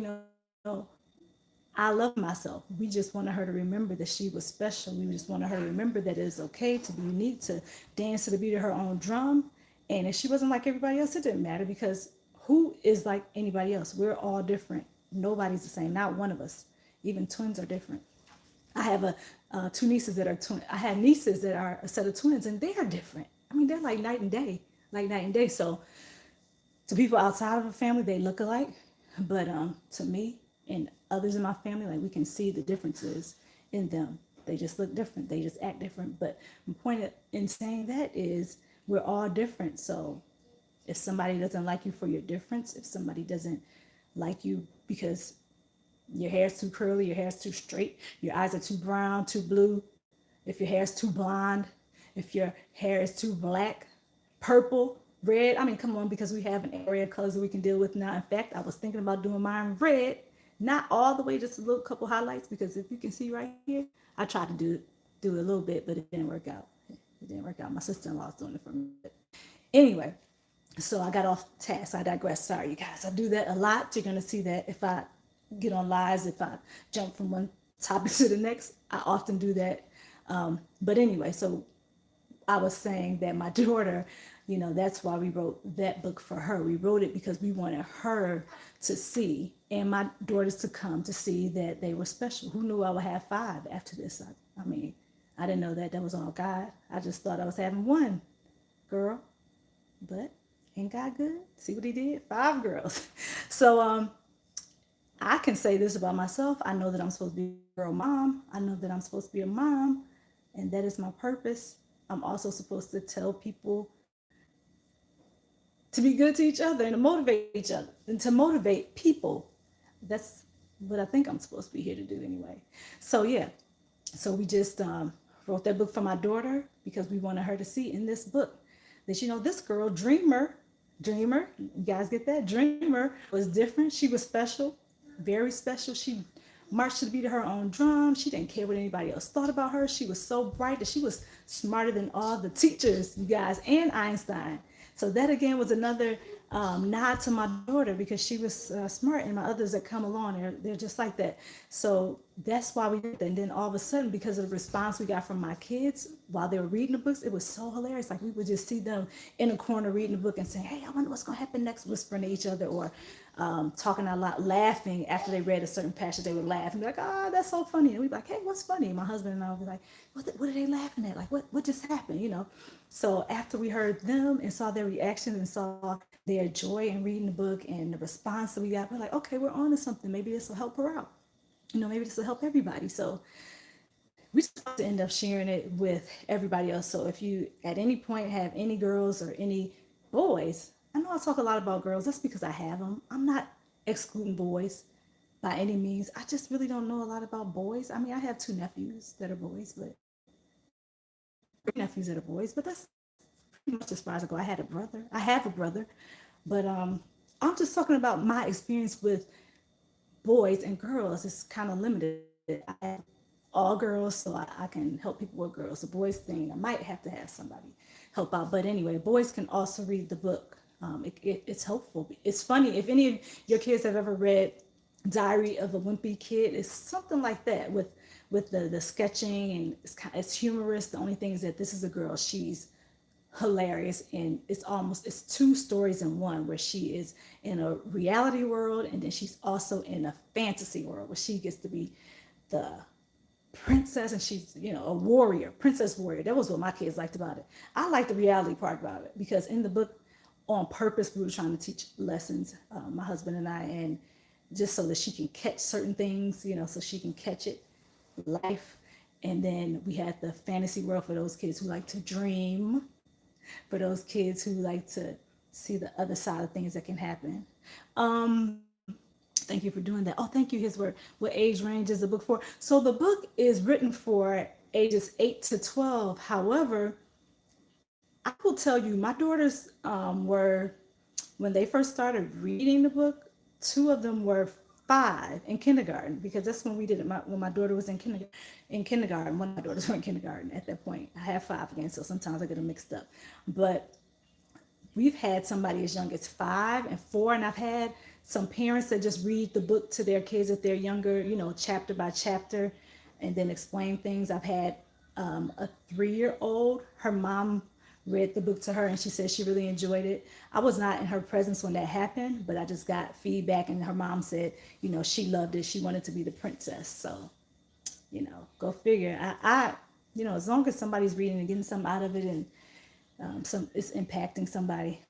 I love myself. We just wanted her to remember that she was special. We just wanted her to remember that it is okay to be unique, to dance to the beat of her own drum. And if she wasn't like everybody else, it didn't matter because who is like anybody else? We're all different. Nobody's the same. Not one of us. Even twins are different. I have two nieces that are twins. I have nieces that are a set of twins, and they are different. I mean, they're like night and day. So to people outside of a family, they look alike, but to me and others in my family, like we can see the differences in them. They just look different. They just act different. But my point in saying that is we're all different. So if somebody doesn't like you for your difference, if somebody doesn't like you because your hair's too curly, your hair's too straight, your eyes are too brown, too blue, if your hair's too blonde, if your hair is too black, purple, red. I mean, come on, because we have an area of colors that we can deal with now. In fact, I was thinking about doing mine red, not all the way, just a little couple highlights, because if you can see right here, I tried to do it a little bit, but it didn't work out. It didn't work out. My sister-in-law's doing it for me. But anyway, so I got off task. I digress. Sorry, you guys. I do that a lot. You're gonna see that if I get on lives, if I jump from one topic to the next, I often do that. But anyway, so I was saying that my daughter, that's why we wrote that book for her. We wrote it because we wanted her to see, and my daughters to come to see that they were special. Who knew I would have 5 after this? I mean, I didn't know that was all God. I just thought I was having one girl, but ain't God good? See what he did? 5 girls. So, I can say this about myself. I know that I'm supposed to be a girl mom. I know that I'm supposed to be a mom, and that is my purpose. I'm also supposed to tell people to be good to each other and to motivate each other and to motivate people. That's what I think I'm supposed to be here to do anyway. So yeah, so we just wrote that book for my daughter because we wanted her to see in this book that this girl dreamer, you guys get that? Dreamer was different. She was special, very special. She marched to the beat of her own drum. She didn't care what anybody else thought about her. She was so bright that she was smarter than all the teachers, you guys, and Einstein. So that again was another nod to my daughter, because she was smart, and my others that come along, they're just like that. So that's why we did that. And then all of a sudden, because of the response we got from my kids while they were reading the books, it was so hilarious. Like we would just see them in a corner reading the book and saying, "Hey, I wonder what's gonna happen next," whispering to each other, or talking a lot, laughing after they read a certain passage. They would laugh and be like, "Ah, oh, that's so funny." And we'd be like, "Hey, what's funny?" My husband and I would be like, what are they laughing at? Like, what just happened? You know. So after we heard them and saw their reactions and saw their joy in reading the book and the response that we got, we're like, okay, we're on to something. Maybe this will help her out. You know, maybe this will help everybody. So we just want to end up sharing it with everybody else. So if you at any point have any girls or any boys, I know I talk a lot about girls. That's because I have them. I'm not excluding boys by any means. I just really don't know a lot about boys. I mean, I have two nephews that are boys, but three nephews that are boys, but that's pretty much as far as I go. I had a brother. I have a brother, but I'm just talking about my experience with boys and girls. It's kind of limited. I have all girls, so I can help people with girls. The boys thing, I might have to have somebody help out. But anyway, boys can also read the book. It's helpful. It's funny. If any of your kids have ever read Diary of a Wimpy Kid, it's something like that with the sketching, and it's humorous. The only thing is that this is a girl. She's hilarious, and it's two stories in one, where she is in a reality world, and then she's also in a fantasy world where she gets to be the princess, and she's, you know, a warrior, princess warrior. That was what my kids liked about it. I like the reality part about it, because in the book, on purpose, we were trying to teach lessons, my husband and I, and just so that she can catch certain things, you know, so she can catch it, life. And then we had the fantasy world for those kids who like to dream, for those kids who like to see the other side of things that can happen. Um, Thank you for doing that. Oh, thank you. His word. What age range is the book for? So the book is written for ages 8 to 12. However, I will tell you, my daughters were, when they first started reading the book, two of them were 5 in kindergarten, because that's when we did it. When my daughter was in kindergarten, one of my daughters were in kindergarten at that point. I have 5 again, so sometimes I get them mixed up. But we've had somebody as young as 5 and 4, and I've had some parents that just read the book to their kids if they're younger, you know, chapter by chapter, and then explain things. I've had a 3-year-old. Her mom read the book to her, and she said she really enjoyed it. I was not in her presence when that happened, but I just got feedback, and her mom said, you know, she loved it. She wanted to be the princess. So, you know, go figure. You know, as long as somebody's reading and getting something out of it, and it's impacting somebody,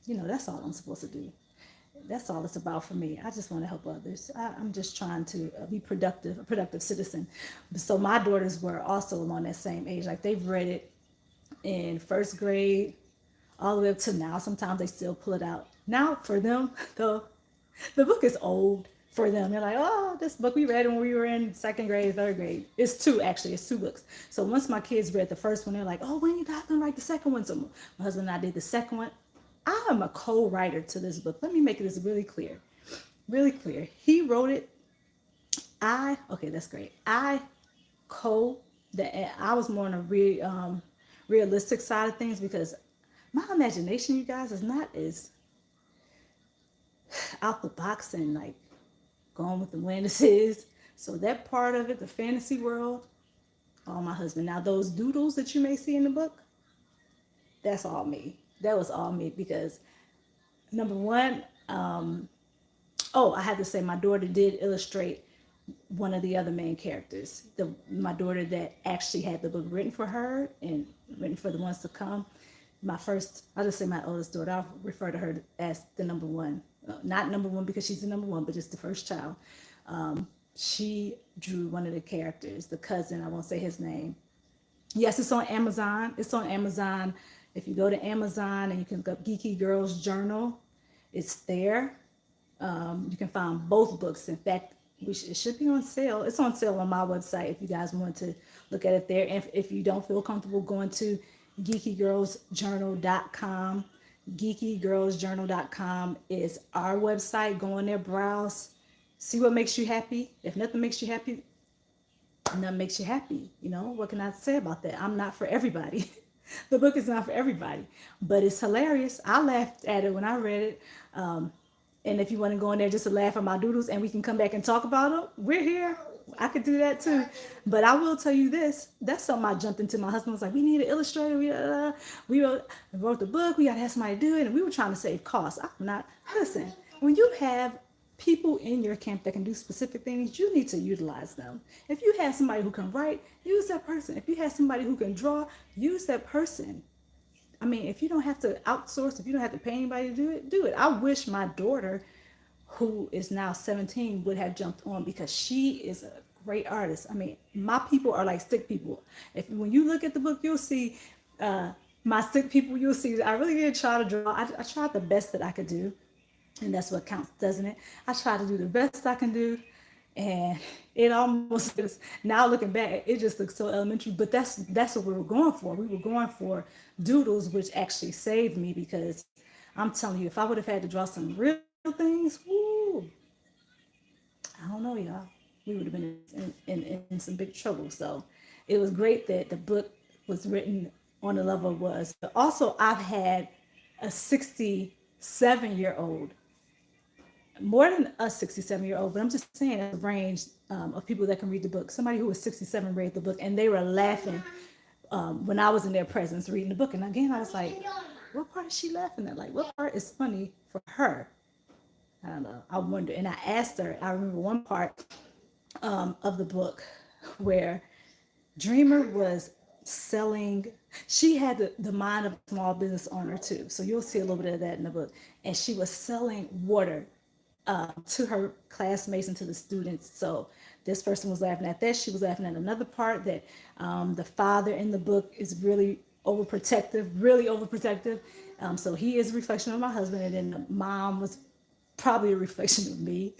you know, that's all I'm supposed to do. That's all it's about for me. I just want to help others. I'm just trying to be productive, a productive citizen. So my daughters were also along that same age. Like they've read it in first grade all the way up to now. Sometimes they still pull it out. Now for them, though, the book is old for them. They're like, oh, this book we read when we were in second grade, third grade. It's two, actually. It's 2 books. So once my kids read the first one, they're like, oh, when you guys gonna write the second one? So my husband and I did the second one. I am a co-writer to this book. Let me make this really clear. Really clear. He wrote it. Okay, that's great. I was more on a realistic side of things, because my imagination, you guys, is not as out the box and like going with the wind as is. So that part of it, the fantasy world, all my husband. Now those doodles that you may see in the book, that's all me. That was all me, because number one, I had to say my daughter did illustrate one of the other main characters. My daughter that actually had the book written for her and written for the ones to come. I'll just say my oldest daughter. I'll refer to her as the number one. Not number one because she's the number one, but just the first child. She drew one of the characters, the cousin. I won't say his name. Yes, it's on Amazon. It's on Amazon. If you go to Amazon and you can go Geeky Girls Journal, it's there. You can find both books. In fact, it should be on sale. It's on sale on my website if you guys want to look at it there. And if you don't feel comfortable going to geekygirlsjournal.com, geekygirlsjournal.com is our website. Go on there, browse, see what makes you happy. If nothing makes you happy, nothing makes you happy. You know, what can I say about that? I'm not for everybody. The book is not for everybody, but it's hilarious. I laughed at it when I read it. And if you want to go in there just to laugh at my doodles and we can come back and talk about them, we're here. I could do that too. But I will tell you this. That's something I jumped into. My husband was like, we need an illustrator. We wrote the book. We got to have somebody do it. And we were trying to save costs. I'm not. Listen, when you have people in your camp that can do specific things, you need to utilize them. If you have somebody who can write, use that person. If you have somebody who can draw, use that person. I mean, if you don't have to outsource, if you don't have to pay anybody to do it, do it. I wish my daughter, who is now 17, would have jumped on because she is a great artist. I mean, my people are like stick people. If when you look at the book, you'll see my stick people. You'll see I really did try to draw. I tried the best that I could do, and that's what counts, doesn't it? I try to do the best I can do, and it almost is, now looking back, it just looks so elementary, but that's what we were going for. We were going for doodles, which actually saved me, because I'm telling you, if I would have had to draw some real things, woo, I don't know, y'all, we would have been in some big trouble. So it was great that the book was written on the level it was. But also, I've had a 67-year-old, more than a 67-year-old, but I'm just saying a range of people that can read the book. Somebody who was 67 read the book, and they were laughing when I was in their presence reading the book. And again, I was like, what part is she laughing at? Like, what part is funny for her? I don't know. I wonder. And I asked her, I remember one part of the book where Dreamer was selling, she had the mind of a small business owner too. So you'll see a little bit of that in the book. And she was selling water to her classmates and to the students. So this person was laughing at that. She was laughing at another part that the father in the book is really overprotective, really overprotective. So he is a reflection of my husband, and then the mom was probably a reflection of me.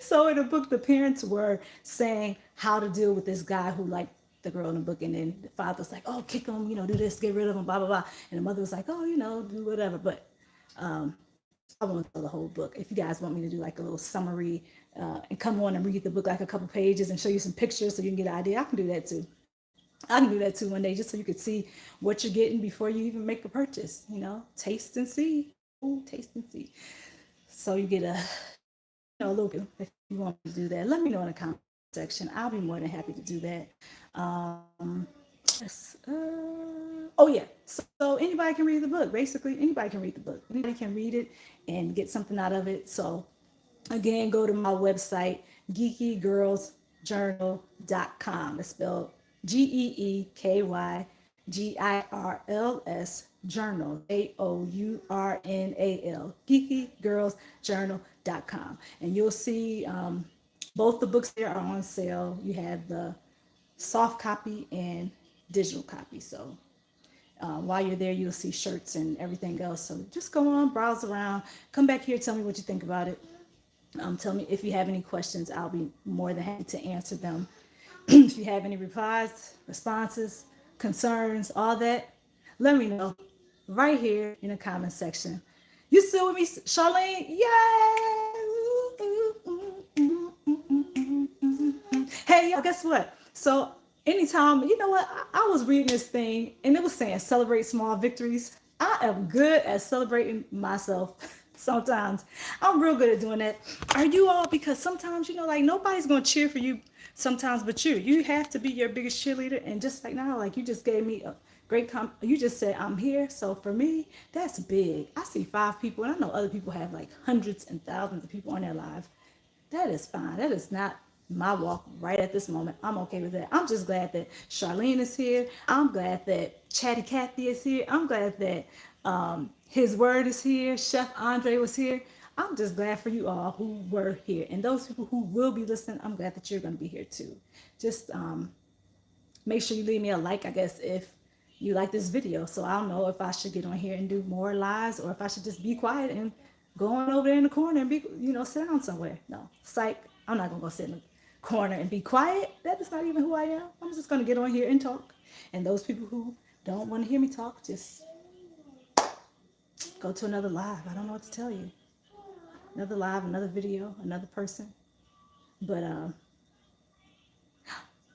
So in the book, the parents were saying how to deal with this guy who liked the girl in the book, and then the father was like, "Oh, kick him, do this, get rid of him, blah blah blah," and the mother was like, "Oh, do whatever." But I won't tell the whole book. If you guys want me to do like a little summary and come on and read the book like a couple pages and show you some pictures so you can get an idea, I can do that too. I can do that too one day, just so you could see what you're getting before you even make a purchase. Taste and see. Ooh, taste and see. So you get a little bit. If you want me to do that, let me know in the comment section. I'll be more than happy to do that. Yes. Oh yeah. So anybody can read the book. Basically, anybody can read the book. Anybody can read it and get something out of it. So again, go to my website, geekygirlsjournal.com. It's spelled GeekyGirls Journal, JOURNAL, geekygirlsjournal.com. And you'll see both the books there are on sale. You have the soft copy and digital copy. So while you're there, you'll see shirts and everything else. So just go on, browse around, come back here, tell me what you think about it. Tell me if you have any questions. I'll be more than happy to answer them. If you have any replies, responses, concerns, all that, let me know right here in the comment section. You still with me, Charlene? Yay! Hey, y'all, guess what? So anytime, you know what? I was reading this thing and it was saying celebrate small victories. I am good at celebrating myself. Sometimes I'm real good at doing that. Are you all? Because sometimes, like nobody's going to cheer for you sometimes but you. You have to be your biggest cheerleader. And just like now, like you just gave me a great you just said I'm here. So for me, that's big. I see 5 people, and I know other people have like hundreds and thousands of people on their live. That is fine. That is not my walk right at this moment. I'm okay with that. I'm just glad that Charlene is here. I'm glad that Chatty Cathy is here. I'm glad that his word is here. Chef Andre was here. I'm just glad for you all who were here. And those people who will be listening, I'm glad that you're going to be here too. Just make sure you leave me a like, I guess, if you like this video. So I don't know if I should get on here and do more lives or if I should just be quiet and go on over there in the corner and be, sit down somewhere. No, psych. I'm not going to go sit in the corner and be quiet. That is not even who I am. I'm just going to get on here and talk. And those people who don't want to hear me talk, just go to another live. I don't know what to tell you. Another live, another video, another person. But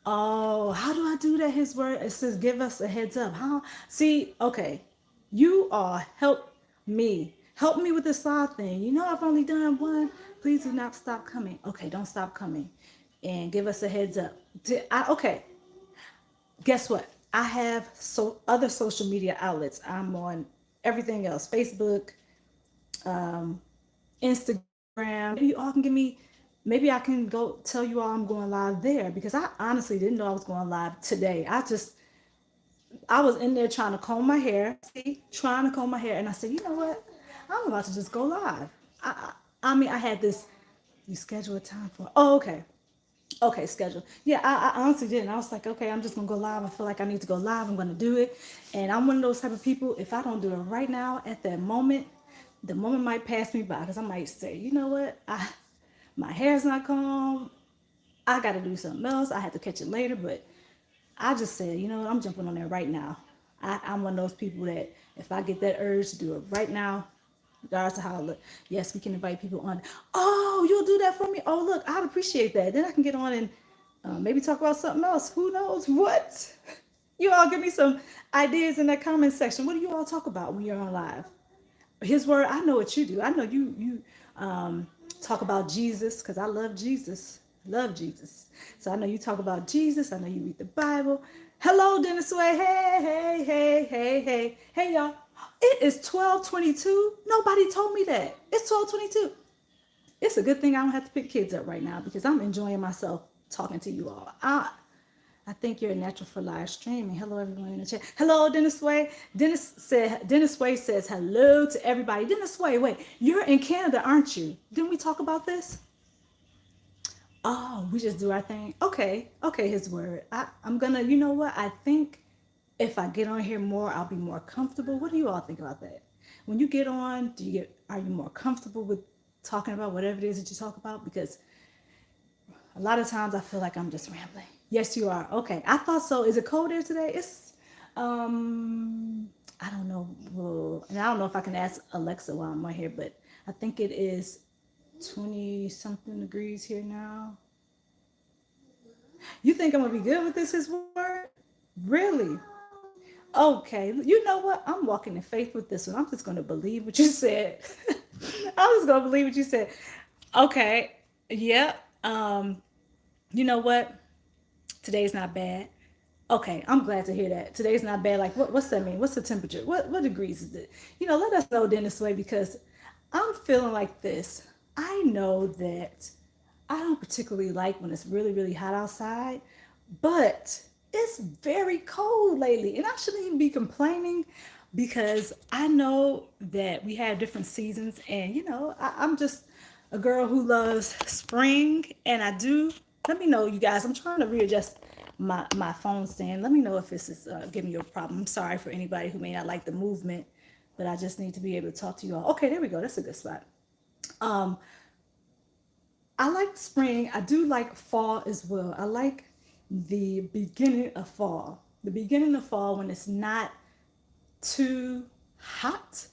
Oh, how do I do that? His word, it says, give us a heads up. How? See, okay. You are me. Help me with this slide thing. You know, I've only done one. Please do not stop coming. Okay, don't stop coming. And give us a heads up. Okay, guess what? I have other social media outlets. I'm on everything else, Facebook, Instagram. Maybe you all can give me, maybe I can go tell you all I'm going live there, because I honestly didn't know I was going live today. I was in there trying to comb my hair, trying to comb my hair, and I said, you know what? I'm about to just go live. I mean, I had this, you schedule a time for, oh, okay. Okay, schedule. Yeah, I honestly didn't. I was like, okay, I'm just gonna go live. I feel like I need to go live. I'm gonna do it. And I'm one of those type of people, if I don't do it right now at that moment, the moment might pass me by, because I might say, you know what? My hair's not combed. I gotta do something else. I have to catch it later, but I just said, you know what, I'm jumping on there right now. I'm one of those people that if I get that urge to do it right now, regardless of how I look, yes, we can invite people on. Oh, you'll do that for me? Oh, look, I'd appreciate that. Then I can get on and maybe talk about something else. Who knows what? You all give me some ideas in that comment section. What do you all talk about when you're on live? His word, I know what you do. I know you talk about Jesus, because I love Jesus. Love Jesus. So I know you talk about Jesus. I know you read the Bible. Hello, Dennis Way. Hey, y'all. It is 12:22. Nobody told me that. It's 12:22. It's a good thing I don't have to pick kids up right now, because I'm enjoying myself talking to you all. I think you're a natural for live streaming. Hello, everyone in the chat. Hello, Dennis Way. Dennis Way says hello to everybody. Dennis Way, wait, you're in Canada, aren't you? Didn't we talk about this? Oh, we just do our thing. Okay, his word. I'm gonna, you know what? I think if I get on here more, I'll be more comfortable. What do you all think about that? When you get on, are you more comfortable with talking about whatever it is that you talk about? Because a lot of times I feel like I'm just rambling. Yes, you are. Okay, I thought so. Is it cold there today? I don't know. Well, and I don't know if I can ask Alexa while I'm on here, but I think it is 20 something degrees here now. You think I'm gonna be good with this, his word? Really? Okay, you know what? I'm walking in faith with this one. I'm just gonna believe what you said. I'm just gonna believe what you said. Okay, yeah. You know what? Today's not bad. Okay, I'm glad to hear that. Today's not bad. Like, what's that mean? What's the temperature? What degrees is it? Let us know, Dennis Way, because I'm feeling like this. I know that I don't particularly like when it's really, really hot outside, but it's very cold lately. And I shouldn't even be complaining, because I know that we have different seasons. And, I'm just a girl who loves spring. And I do, let me know, you guys, I'm trying to readjust my phone stand. Let me know if this is giving you a problem. I'm sorry for anybody who may not like the movement, but I just need to be able to talk to you all. Okay, there we go. That's a good spot. I like spring. I do like fall as well. I like the beginning of fall. The beginning of fall, when it's not too hot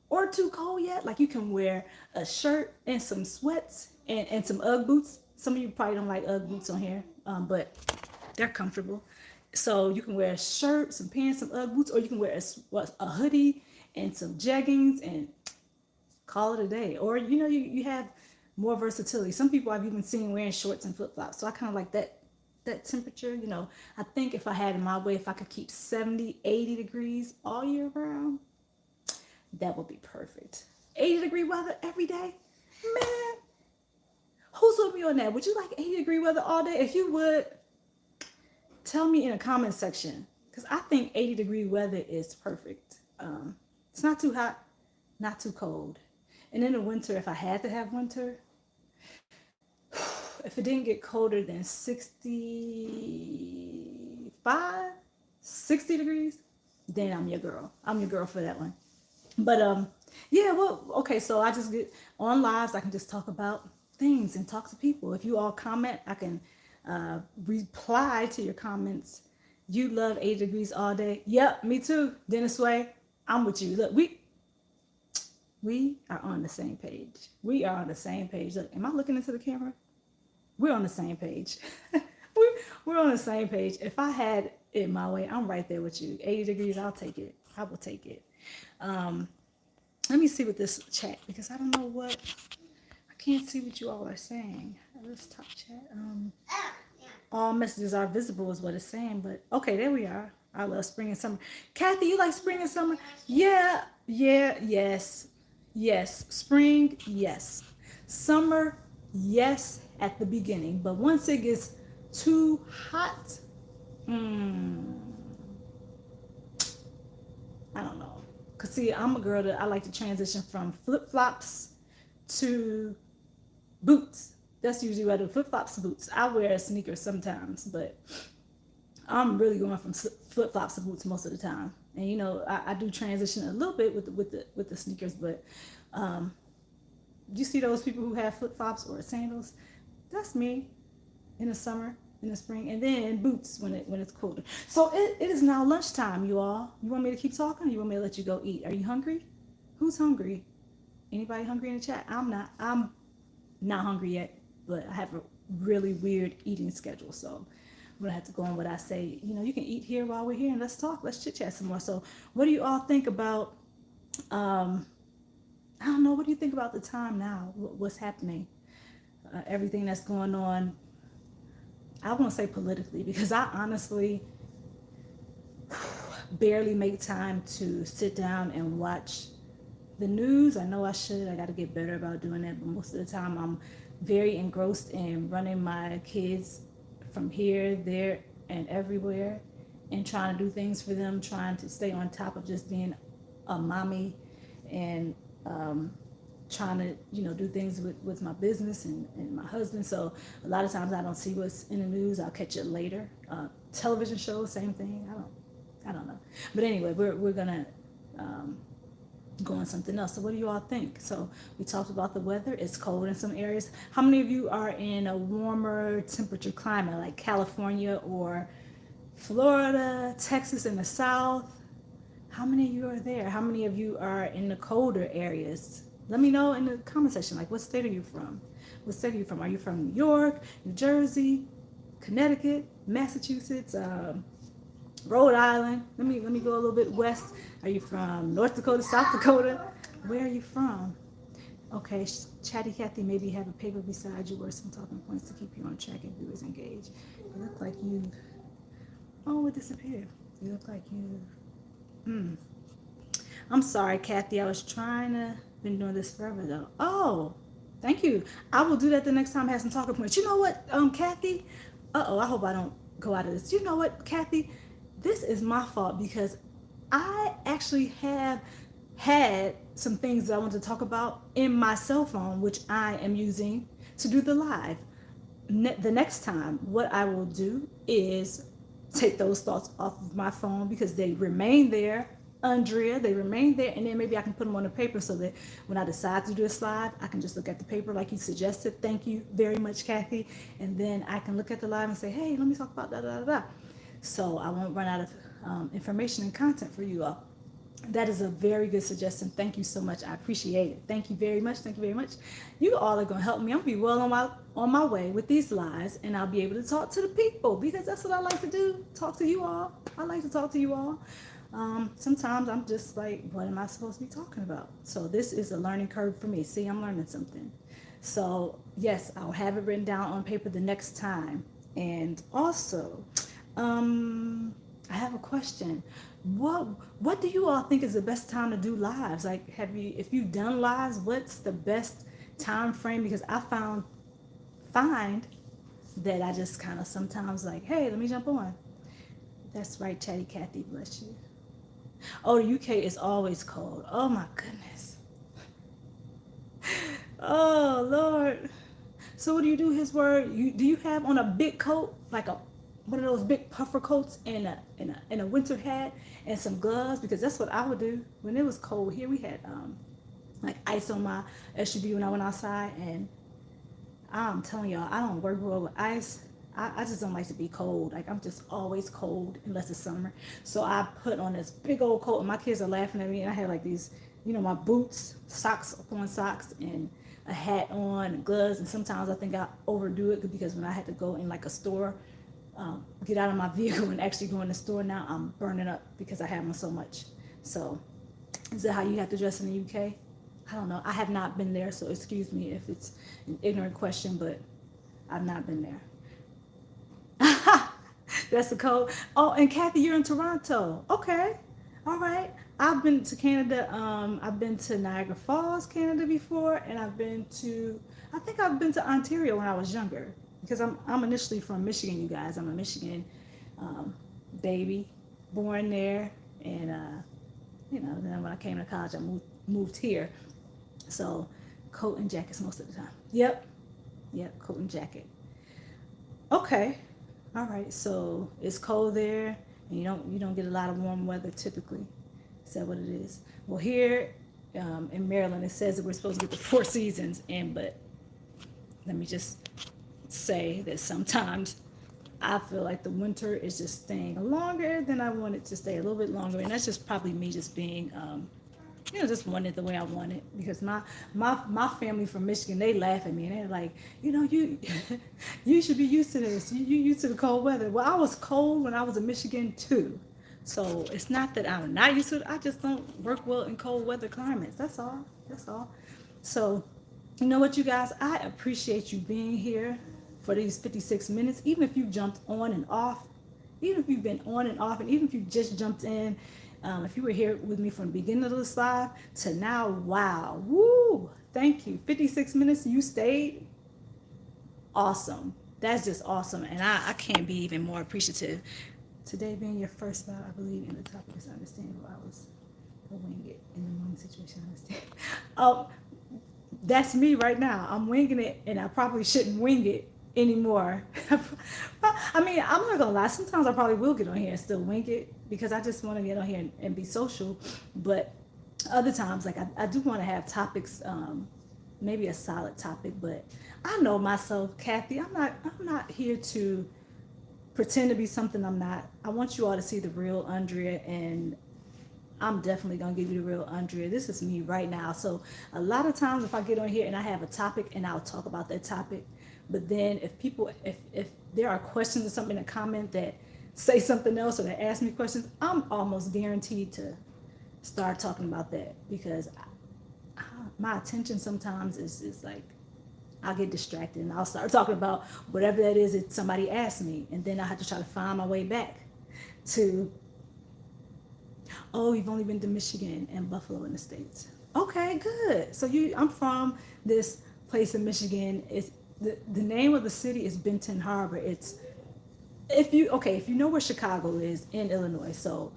or too cold yet. Like, you can wear a shirt and some sweats and some Ugg boots. Some of you probably don't like Ugg boots on here, but they're comfortable. So you can wear a shirt, some pants, some Ugg boots, or you can wear a hoodie and some jeggings and call it a day. Or, you have more versatility. Some people I've even seen wearing shorts and flip flops. So I kind of like that temperature. I think if I had it my way, if I could keep 70, 80 degrees all year round, that would be perfect. 80-degree weather every day, man. Who's with me on that? Would you like 80-degree weather all day? If you would, tell me in the comment section, because I think 80-degree weather is perfect. It's not too hot, not too cold. And in the winter, if I had to have winter, if it didn't get colder than 65, 60 degrees, then I'm your girl. I'm your girl for that one. But yeah, well, okay, so I just get on lives. I can just talk about things and talk to people. If you all comment, I can reply to your comments. You love 80 degrees all day. Yep, me too. Dennis Way, I'm with you. Look, we are on the same page. We are on the same page. Look, am I looking into the camera? We're on the same page. we're on the same page. If I had it my way, I'm right there with you. 80 degrees, I'll take it. I will take it. Let me see what this chat, because I don't know what, I can't see what you all are saying. This top chat. All messages are visible is what it's saying, but okay, there we are. I love spring and summer. Kathy, you like spring and summer? Yeah, yeah, yes. Yes. Spring, yes. Summer, yes, at the beginning. But once it gets too hot, I don't know. Cause see, I'm a girl that I like to transition from flip flops to boots. That's usually what I do. Flip flops to boots. I wear sneakers sometimes, but I'm really going from flip flops to boots most of the time. And you know, I do transition a little bit with the sneakers, but you see those people who have flip flops or sandals? That's me in the summer, in the spring, and then boots when it's colder. So it is now lunchtime, you all. You want me to keep talking, or you want me to let you go eat? Are you hungry? Who's hungry? Anybody hungry in the chat? I'm not. I'm not hungry yet, but I have a really weird eating schedule, so I'm gonna have to go on what I say. You know, you can eat here while we're here, and let's talk. Let's chit chat some more. So, what do you all think about? I don't know. What do you think about the time now? What's happening? Everything that's going on. I won't say politically, because I honestly barely make time to sit down and watch the news. I know I should. I got to get better about doing that. But most of the time, I'm very engrossed in running my kids from here, there, and everywhere, and trying to do things for them, trying to stay on top of just being a mommy, and trying to, you know, do things with my business and my husband. So a lot of times I don't see what's in the news. I'll catch it later. Television shows, same thing. I don't know. But anyway, we're gonna go on something else. So what do you all think? So we talked about the weather. It's cold in some areas. How many of you are in a warmer temperature climate like California or Florida, Texas in the South? How many of you are there? How many of you are in the colder areas? Let me know in the comment section, like, what state are you from? What state are you from? Are you from New York, New Jersey, Connecticut, Massachusetts, Rhode Island? Let me go a little bit west. Are you from North Dakota, South Dakota? Where are you from? Okay, Chatty Cathy, maybe have a paper beside you or some talking points to keep you on track and viewers engaged. You look like you. Oh, it disappeared. You look like you. I'm sorry, Kathy. I was trying to. Been doing this forever though. Oh, thank you. I will do that the next time I have some talking points. You know what, Kathy? I hope I don't go out of this. You know what, Kathy? This is my fault, because I actually have had some things that I want to talk about in my cell phone, which I am using to do the live. The next time, what I will do is take those thoughts off of my phone, because they remain there. Andrea, they remain there, and then maybe I can put them on the paper so that when I decide to do a live, I can just look at the paper like you suggested. Thank you very much, Kathy. And then I can look at the live and say, hey, let me talk about da da da da. So I won't run out of information and content for you all. That is a very good suggestion. Thank you so much. I appreciate it. Thank you very much. Thank you very much. You all are going to help me. I'm going to be well on my way with these lives, and I'll be able to talk to the people, because that's what I like to do. Talk to you all. I like to talk to you all. Sometimes I'm just like, what am I supposed to be talking about? So this is a learning curve for me. See, I'm learning something. So yes, I'll have it written down on paper the next time. And also, I have a question. What do you all think is the best time to do lives? Like, if you've done lives, what's the best time frame? Because I find that I just kind of sometimes like, hey, let me jump on. That's right, Chatty Cathy, bless you. Oh, the UK is always cold. Oh my goodness. Oh Lord. So what do you do? His word. Do you have on a big coat, like one of those big puffer coats, and a winter hat and some gloves? Because that's what I would do when it was cold here. We had like ice on my SUV when I went outside, and I'm telling y'all, I don't work well with ice. I just don't like to be cold. Like, I'm just always cold unless it's summer. So I put on this big old coat, and my kids are laughing at me. And I had like these, you know, my boots, socks upon socks, and a hat on, and gloves. And sometimes I think I overdo it, because when I had to go in like a store get out of my vehicle and actually go in the store now, I'm burning up because I have them so much. So is that how you have to dress in the UK? I don't know. I have not been there, so excuse me if it's an ignorant question, but I've not been there. That's the code. Oh, and Kathy, you're in Toronto. Okay. All right. I've been to Canada. I've been to Niagara Falls, Canada before, and I think I've been to Ontario when I was younger because I'm initially from Michigan, you guys. I'm a Michigan baby, born there, and then when I came to college, I moved here. So, coat and jackets most of the time. Yep, coat and jacket. Okay, all right. So it's cold there, and you don't get a lot of warm weather typically. Is that what it is? Well, here in Maryland, it says that we're supposed to get the 4 seasons, but let me just say that sometimes I feel like the winter is just staying longer than I want it to stay, a little bit longer, and that's just probably me just being just want it the way I want it, because my family from Michigan, they laugh at me and they're like, you you should be used to this. You used to the cold weather. Well, I was cold when I was in Michigan too. So it's not that I'm not used to it. I just don't work well in cold weather climates. That's all. That's all. So you know what, you guys, I appreciate you being here for these 56 minutes, even if you jumped on and off, even if you've been on and off, and even if you just jumped in. If you were here with me from the beginning of this live to now, wow, woo, thank you. 56 minutes, you stayed. Awesome. That's just awesome. And I can't be even more appreciative. Today being your first live, I believe in the topic is understandable. I was a wing it in the wrong situation. I understand. Oh, that's me right now. I'm winging it, and I probably shouldn't wing it anymore. I mean, I'm not gonna lie, sometimes I probably will get on here and still wing it because I just want to get on here and be social, but other times, like I do want to have topics, maybe a solid topic, but I know myself, Kathy, I'm not here to pretend to be something I'm not. I want you all to see the real Andrea, and I'm definitely gonna give you the real Andrea. This is me right now. So a lot of times if I get on here and I have a topic and I'll talk about that topic, but then if there are questions or something in a comment that say something else or that ask me questions, I'm almost guaranteed to start talking about that, because my attention sometimes is like, I'll get distracted and I'll start talking about whatever that is that somebody asked me, and then I have to try to find my way back to, oh, you've only been to Michigan and Buffalo in the States. Okay, good. So I'm from this place in Michigan. It's the name of the city is Benton Harbor. It's if you know where Chicago is in Illinois. So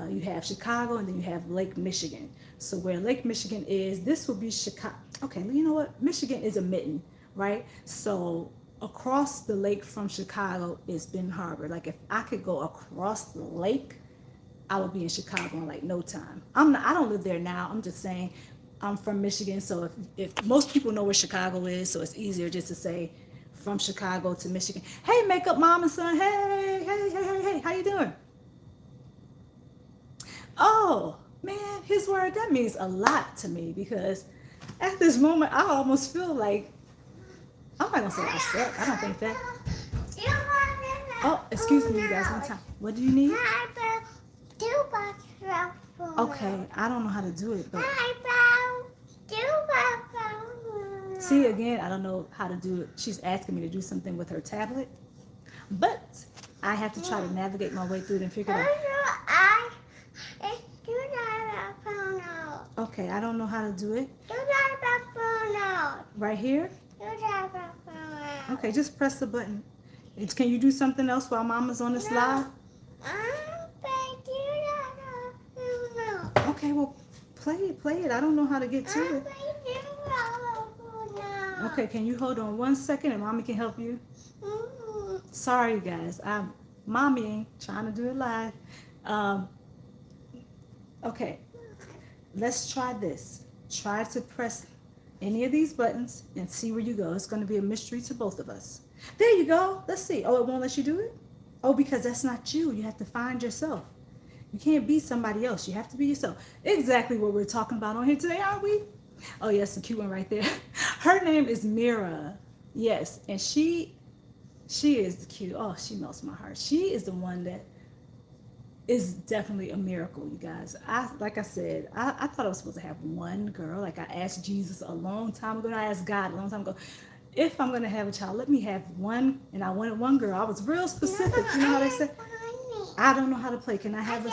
you have Chicago, and then you have Lake Michigan. So where Lake Michigan is, this will be Chicago. Okay, you know what? Michigan is a mitten, right? So across the lake from Chicago is Benton Harbor. Like if I could go across the lake, I would be in Chicago in like no time. I don't live there now. I'm just saying I'm from Michigan. So if most people know where Chicago is, so it's easier just to say from Chicago to Michigan. Hey, makeup mom and son. Hey, how you doing? Oh, man, his word, that means a lot to me, because at this moment, I almost feel like, I'm not going to say I suck. I don't think that. Oh, excuse me, you guys, one time. What do you need? Okay, I don't know how to do it, but see, again, I don't know how to do it. She's asking me to do something with her tablet, but I have to try to navigate my way through it and figure it out. Okay, I don't know how to do it. Right here? Okay, just press the button. Can you do something else while Mama's on this live? Okay, well, play it. I don't know how to get to it. Okay, can you hold on 1 second and Mommy can help you? Sorry, you guys. Mommy ain't trying to do it live. Okay, let's try this. Try to press any of these buttons and see where you go. It's going to be a mystery to both of us. There you go. Let's see. Oh, it won't let you do it? Oh, because that's not you. You have to find yourself. You can't be somebody else. You have to be yourself. Exactly what we're talking about on here today, aren't we? Oh, yes, the cute one right there. Her name is Mira. Yes, and she She is the cute. Oh, she melts my heart. She is the one that is definitely a miracle, you guys. Like I said, I thought I was supposed to have one girl. Like I asked Jesus a long time ago, and I asked God a long time ago, if I'm gonna have a child, let me have one. And I wanted one girl. I was real specific. You know how they say, I don't know how to play. Can I have a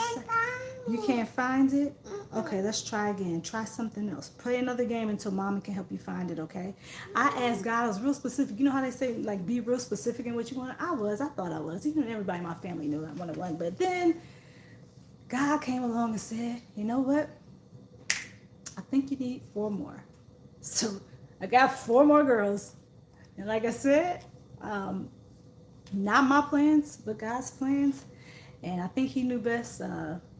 You can't find it? Okay, let's try again. Try something else. Play another game until mommy can help you find it, okay? I asked God, I was real specific. You know how they say, like, be real specific in what you want? I thought I was. Even everybody in my family knew I wanted one. But then God came along and said, you know what? I think you need four more. So I got four more girls. And like I said, not my plans, but God's plans. And I think He knew best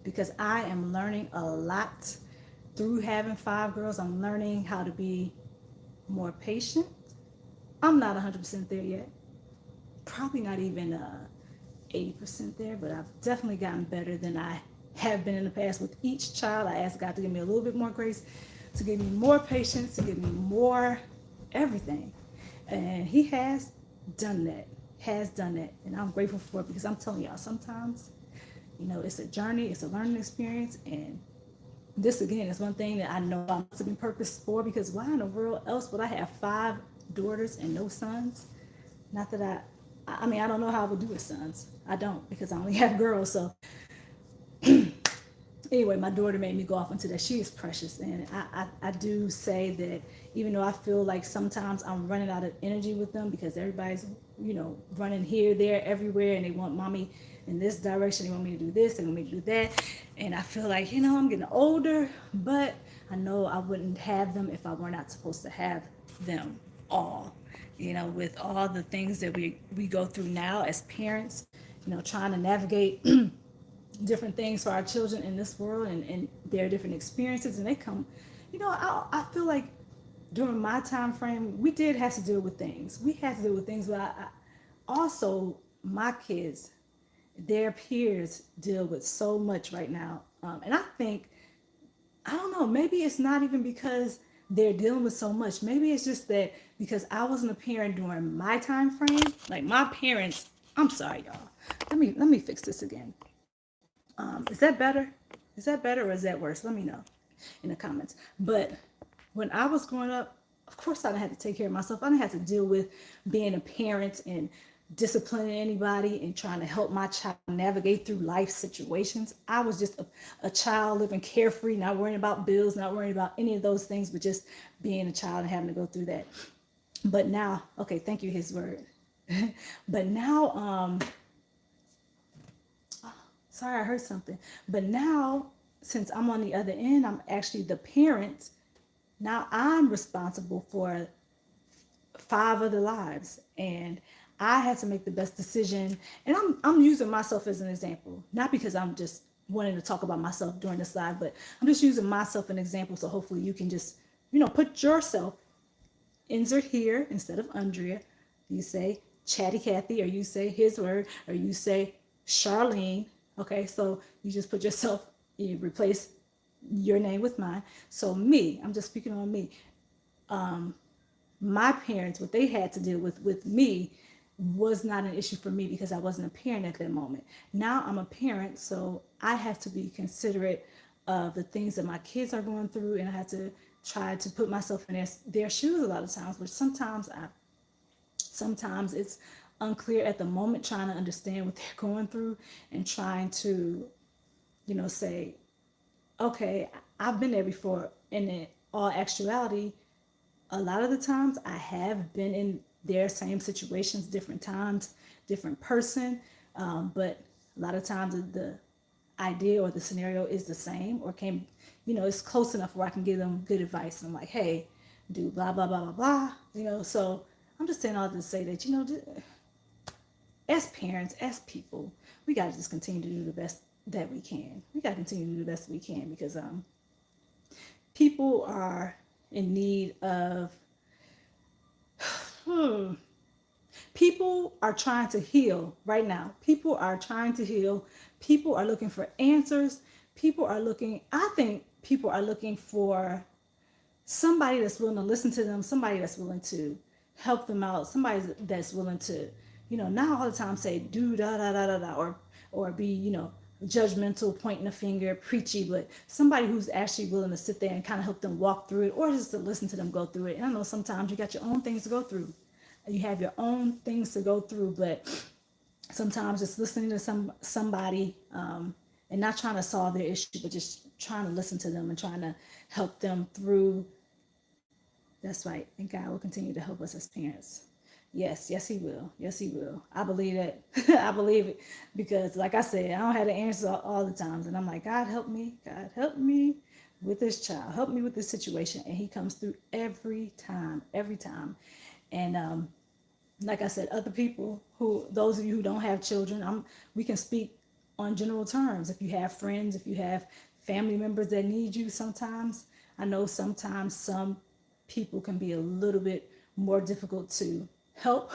because I am learning a lot through having five girls. I'm learning how to be more patient. I'm not 100% there yet. Probably not even 80% there, but I've definitely gotten better than I have been in the past. With each child, I ask God to give me a little bit more grace, to give me more patience, to give me more everything. And He has done that, And I'm grateful for it because I'm telling y'all, sometimes, it's a journey, it's a learning experience. And this, again, is one thing that I know I must have been purposed for, because why in the world else would I have five daughters and no sons? Not that I mean, I don't know how I would do with sons. I don't, because I only have girls. So anyway, my daughter made me go off into that. She is precious. And I do say that even though I feel like sometimes I'm running out of energy with them because everybody's, running here, there, everywhere, and they want mommy in this direction. They want me to do this, they want me to do that. And I feel like, I'm getting older, but I know I wouldn't have them if I were not supposed to have them all. With all the things that we go through now as parents, trying to navigate different things for our children in this world, and their different experiences, and they come, I feel like during my time frame we did have to deal with things. But also my kids, their peers deal with so much right now, and I don't know, maybe it's not even because they're dealing with so much. Maybe it's just that because I wasn't a parent during my time frame. Like my parents, I'm sorry y'all, let me fix this again. Is that better? Is that better or is that worse? Let me know in the comments. But when I was growing up, of course I didn't have to take care of myself. I didn't have to deal with being a parent and disciplining anybody and trying to help my child navigate through life situations. I was just a child living carefree, not worrying about bills, not worrying about any of those things, but just being a child and having to go through that. But now, okay, thank you, His word. But now, sorry, I heard something. But now, since I'm on the other end, I'm actually the parent. Now I'm responsible for five other lives, and I had to make the best decision. And I'm using myself as an example, not because I'm just wanting to talk about myself during this live, but I'm just using myself as an example. So hopefully you can just, put yourself, insert here instead of Andrea. You say Chatty Cathy, or you say His word, or you say Charlene. Okay, so you just put yourself, you replace your name with mine. So me, I'm just speaking on me. My parents, what they had to deal with me was not an issue for me because I wasn't a parent at that moment. Now I'm a parent, so I have to be considerate of the things that my kids are going through, and I have to try to put myself in their shoes a lot of times, which sometimes it's unclear at the moment, trying to understand what they're going through and trying to, say, okay, I've been there before. And in all actuality, a lot of the times I have been in their same situations, different times, different person. But a lot of times the idea or the scenario is the same, or it's close enough where I can give them good advice. And I'm like, hey, do blah, blah, blah, blah, blah, so I'm just saying all this to say that, as parents, as people, we got to just continue to do the best that we can. We got to continue to do the best we can, because people are in need of, people are trying to heal right now. People are trying to heal. People are looking for answers. I think people are looking for somebody that's willing to listen to them, somebody that's willing to help them out, somebody that's willing to not all the time say do da da da da da, or be, judgmental, pointing a finger, preachy, but somebody who's actually willing to sit there and kind of help them walk through it, or just to listen to them go through it. And I know sometimes you got your own things to go through. You have your own things to go through, but sometimes just listening to somebody, and not trying to solve their issue, but just trying to listen to them and trying to help them through. That's right. And God will continue to help us as parents. Yes, yes, He will. Yes, He will. I believe that. I believe it because, like I said, I don't have the answers all the times, and I'm like, God help me. God help me with this child. Help me with this situation, and He comes through every time, every time. And like I said, other people those of you who don't have children, we can speak on general terms. If you have friends, if you have family members that need you, sometimes I know sometimes some people can be a little bit more difficult to help.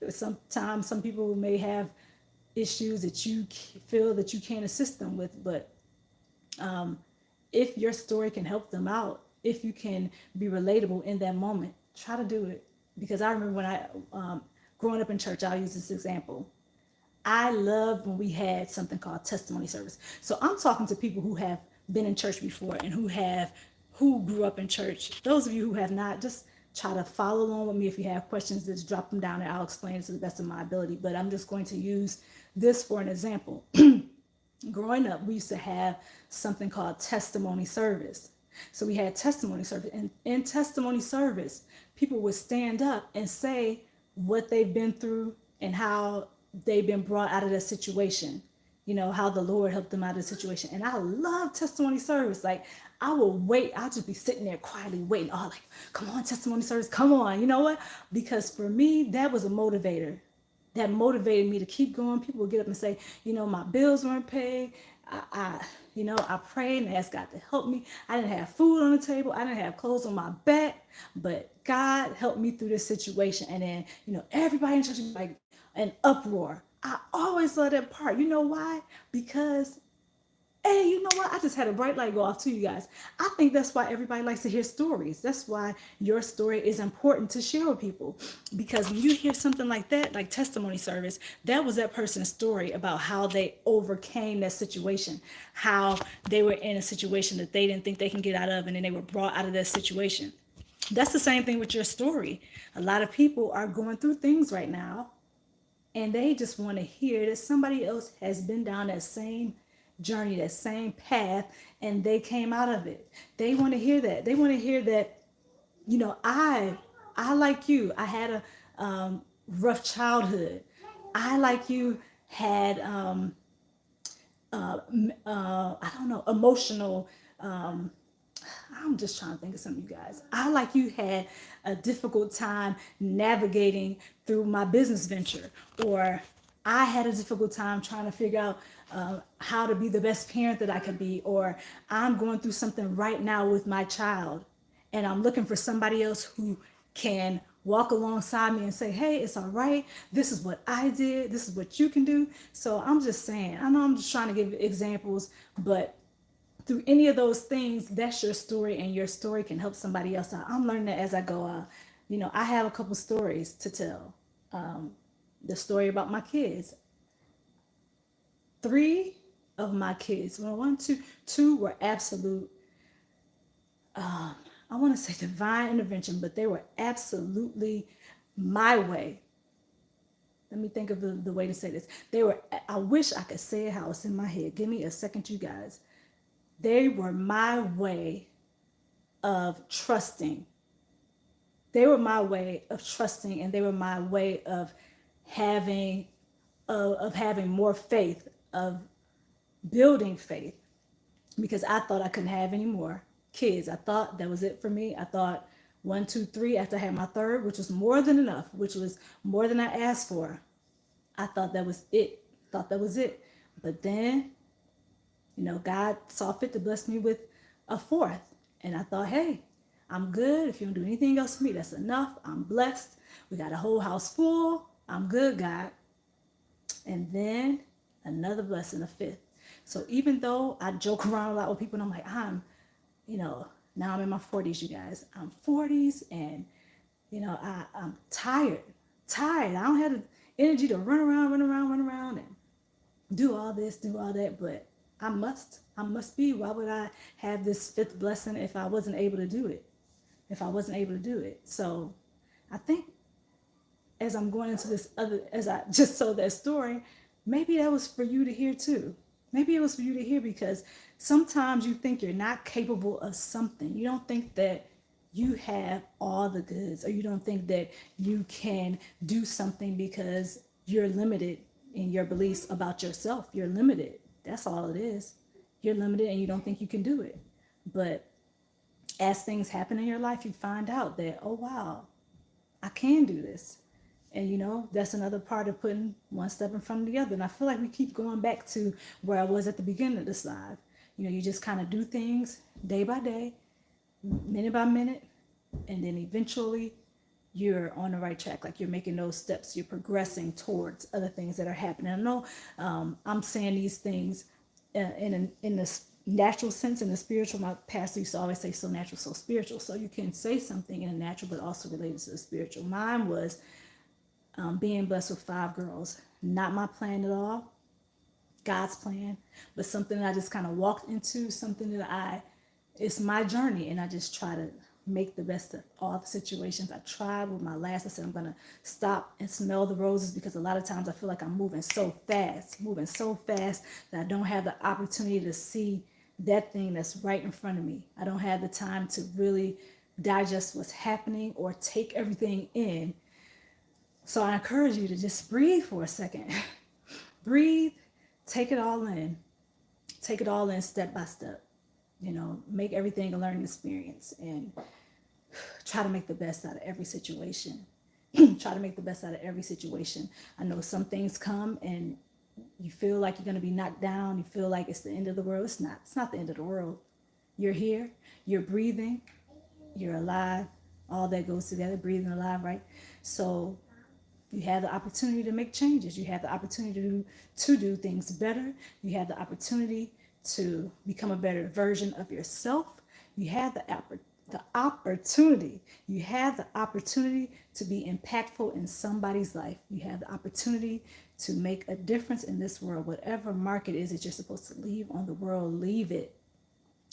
Sometimes some people may have issues that you feel that you can't assist them with, but if your story can help them out, if you can be relatable in that moment, try to do it. Because I remember when growing up in church, I'll use this example. I loved when we had something called testimony service. So I'm talking to people who have been in church before and who grew up in church. Those of you who have not, just try to follow along with me. If you have questions, just drop them down and I'll explain it to the best of my ability. But I'm just going to use this for an example. Growing up, we used to have something called testimony service. So we had testimony service, and in testimony service, people would stand up and say what they've been through and how they've been brought out of that situation. How the Lord helped them out of the situation. And I love testimony service. Like, I will wait. I'll just be sitting there quietly waiting. Oh, like, come on, testimony service, come on. You know what? Because for me, that was a motivator. That motivated me to keep going. People would get up and say, my bills weren't paid. I prayed and asked God to help me. I didn't have food on the table. I didn't have clothes on my back, but God helped me through this situation. And then, everybody in church was like an uproar. I always love that part. You know why? Because, hey, you know what? I just had a bright light go off to you guys. I think that's why everybody likes to hear stories. That's why your story is important to share with people. Because when you hear something like that, like testimony service, that was that person's story about how they overcame that situation, how they were in a situation that they didn't think they can get out of, and then they were brought out of that situation. That's the same thing with your story. A lot of people are going through things right now, and they just want to hear that somebody else has been down that same journey, that same path, and they came out of it. They want to hear that. They want to hear that, I like you, I had a rough childhood. I, like you, had I don't know, emotional, I'm just trying to think of something, you guys. I, like you, had a difficult time navigating through my business venture, or I had a difficult time trying to figure out how to be the best parent that I could be, or I'm going through something right now with my child, and I'm looking for somebody else who can walk alongside me and say, hey, it's all right. This is what I did. This is what you can do. So I'm just saying, I know I'm just trying to give examples, but through any of those things, that's your story, and your story can help somebody else out. I'm learning that as I go. I have a couple stories to tell. The story about my kids. 3 of my kids, well, 1, 2 were absolute, I want to say divine intervention, but they were absolutely my way. Let me think of the way to say this. I wish I could say it how it's in my head. Give me a second, you guys. They were my way of trusting. They were my way of trusting, and they were my way of having more faith, of building faith, because I thought I couldn't have any more kids. I thought that was it for me. I thought 1, 2, 3 after I had my third, which was more than enough, which was more than I asked for. I thought that was it. But then, God saw fit to bless me with a 4th. And I thought, hey, I'm good. If you don't do anything else for me, that's enough. I'm blessed. We got a whole house full. I'm good, God. And then another blessing, a 5th. So even though I joke around a lot with people, and I'm like, now I'm in my 40s, you guys. I'm 40s, and I'm tired. I don't have energy to run around and do all this, do all that, but I must be. Why would I have this fifth blessing if I wasn't able to do it? So I think as I'm going into this other, as I just told that story, maybe that was for you to hear too. Maybe it was for you to hear, because sometimes you think you're not capable of something. You don't think that you have all the goods, or you don't think that you can do something because you're limited in your beliefs about yourself. You're limited. That's all it is. You're limited and you don't think you can do it. But as things happen in your life, you find out that, oh, wow, I can do this. And that's another part of putting one step in front of the other. And I feel like we keep going back to where I was at the beginning of this live. You just kind of do things day by day, minute by minute, and then eventually you're on the right track. Like, you're making those steps, you're progressing towards other things that are happening. I know I'm saying these things in this natural sense, in the spiritual. My pastor used to always say, so natural, so spiritual. So you can say something in a natural, but also related to the spiritual. Mine was being blessed with 5 girls. Not my plan at all, God's plan, but something that I just kind of walked into, something that it's my journey, and I just try to make the best of all the situations. I tried with my last, I said, I'm going to stop and smell the roses, because a lot of times I feel like I'm moving so fast that I don't have the opportunity to see that thing that's right in front of me. I don't have the time to really digest what's happening or take everything in. So I encourage you to just breathe for a second. Breathe, take it all in. Take it all in step by step. Make everything a learning experience, and try to make the best out of every situation. Try to make the best out of every situation. I know some things come and you feel like you're going to be knocked down. You feel like it's the end of the world. It's not. It's not the end of the world. You're here. You're breathing. You're alive. All that goes together, breathing, alive, right? So you have the opportunity to make changes. You have the opportunity to do things better. You have the opportunity to become a better version of yourself. You have the opportunity. You have the opportunity to be impactful in somebody's life. You have the opportunity to make a difference in this world. Whatever mark it is that you're supposed to leave on the world, leave it.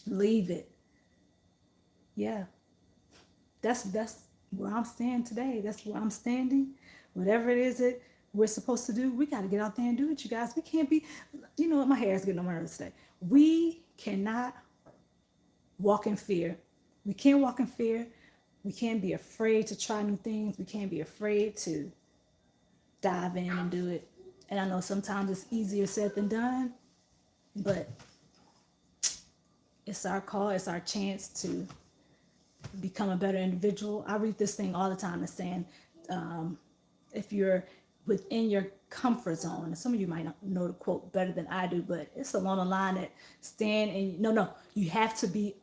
Leave it. Yeah. That's where I'm standing today. That's where I'm standing. Whatever it is that we're supposed to do, we got to get out there and do it, you guys. We can't be, what, my hair is getting on my nerves today. We cannot walk in fear. We can't walk in fear. We can't be afraid to try new things. We can't be afraid to dive in and do it. And I know sometimes it's easier said than done, but it's our call. It's our chance to become a better individual. I read this thing all the time. It's saying, if you're within your comfort zone, and some of you might not know the quote better than I do, but it's along the line that you have to be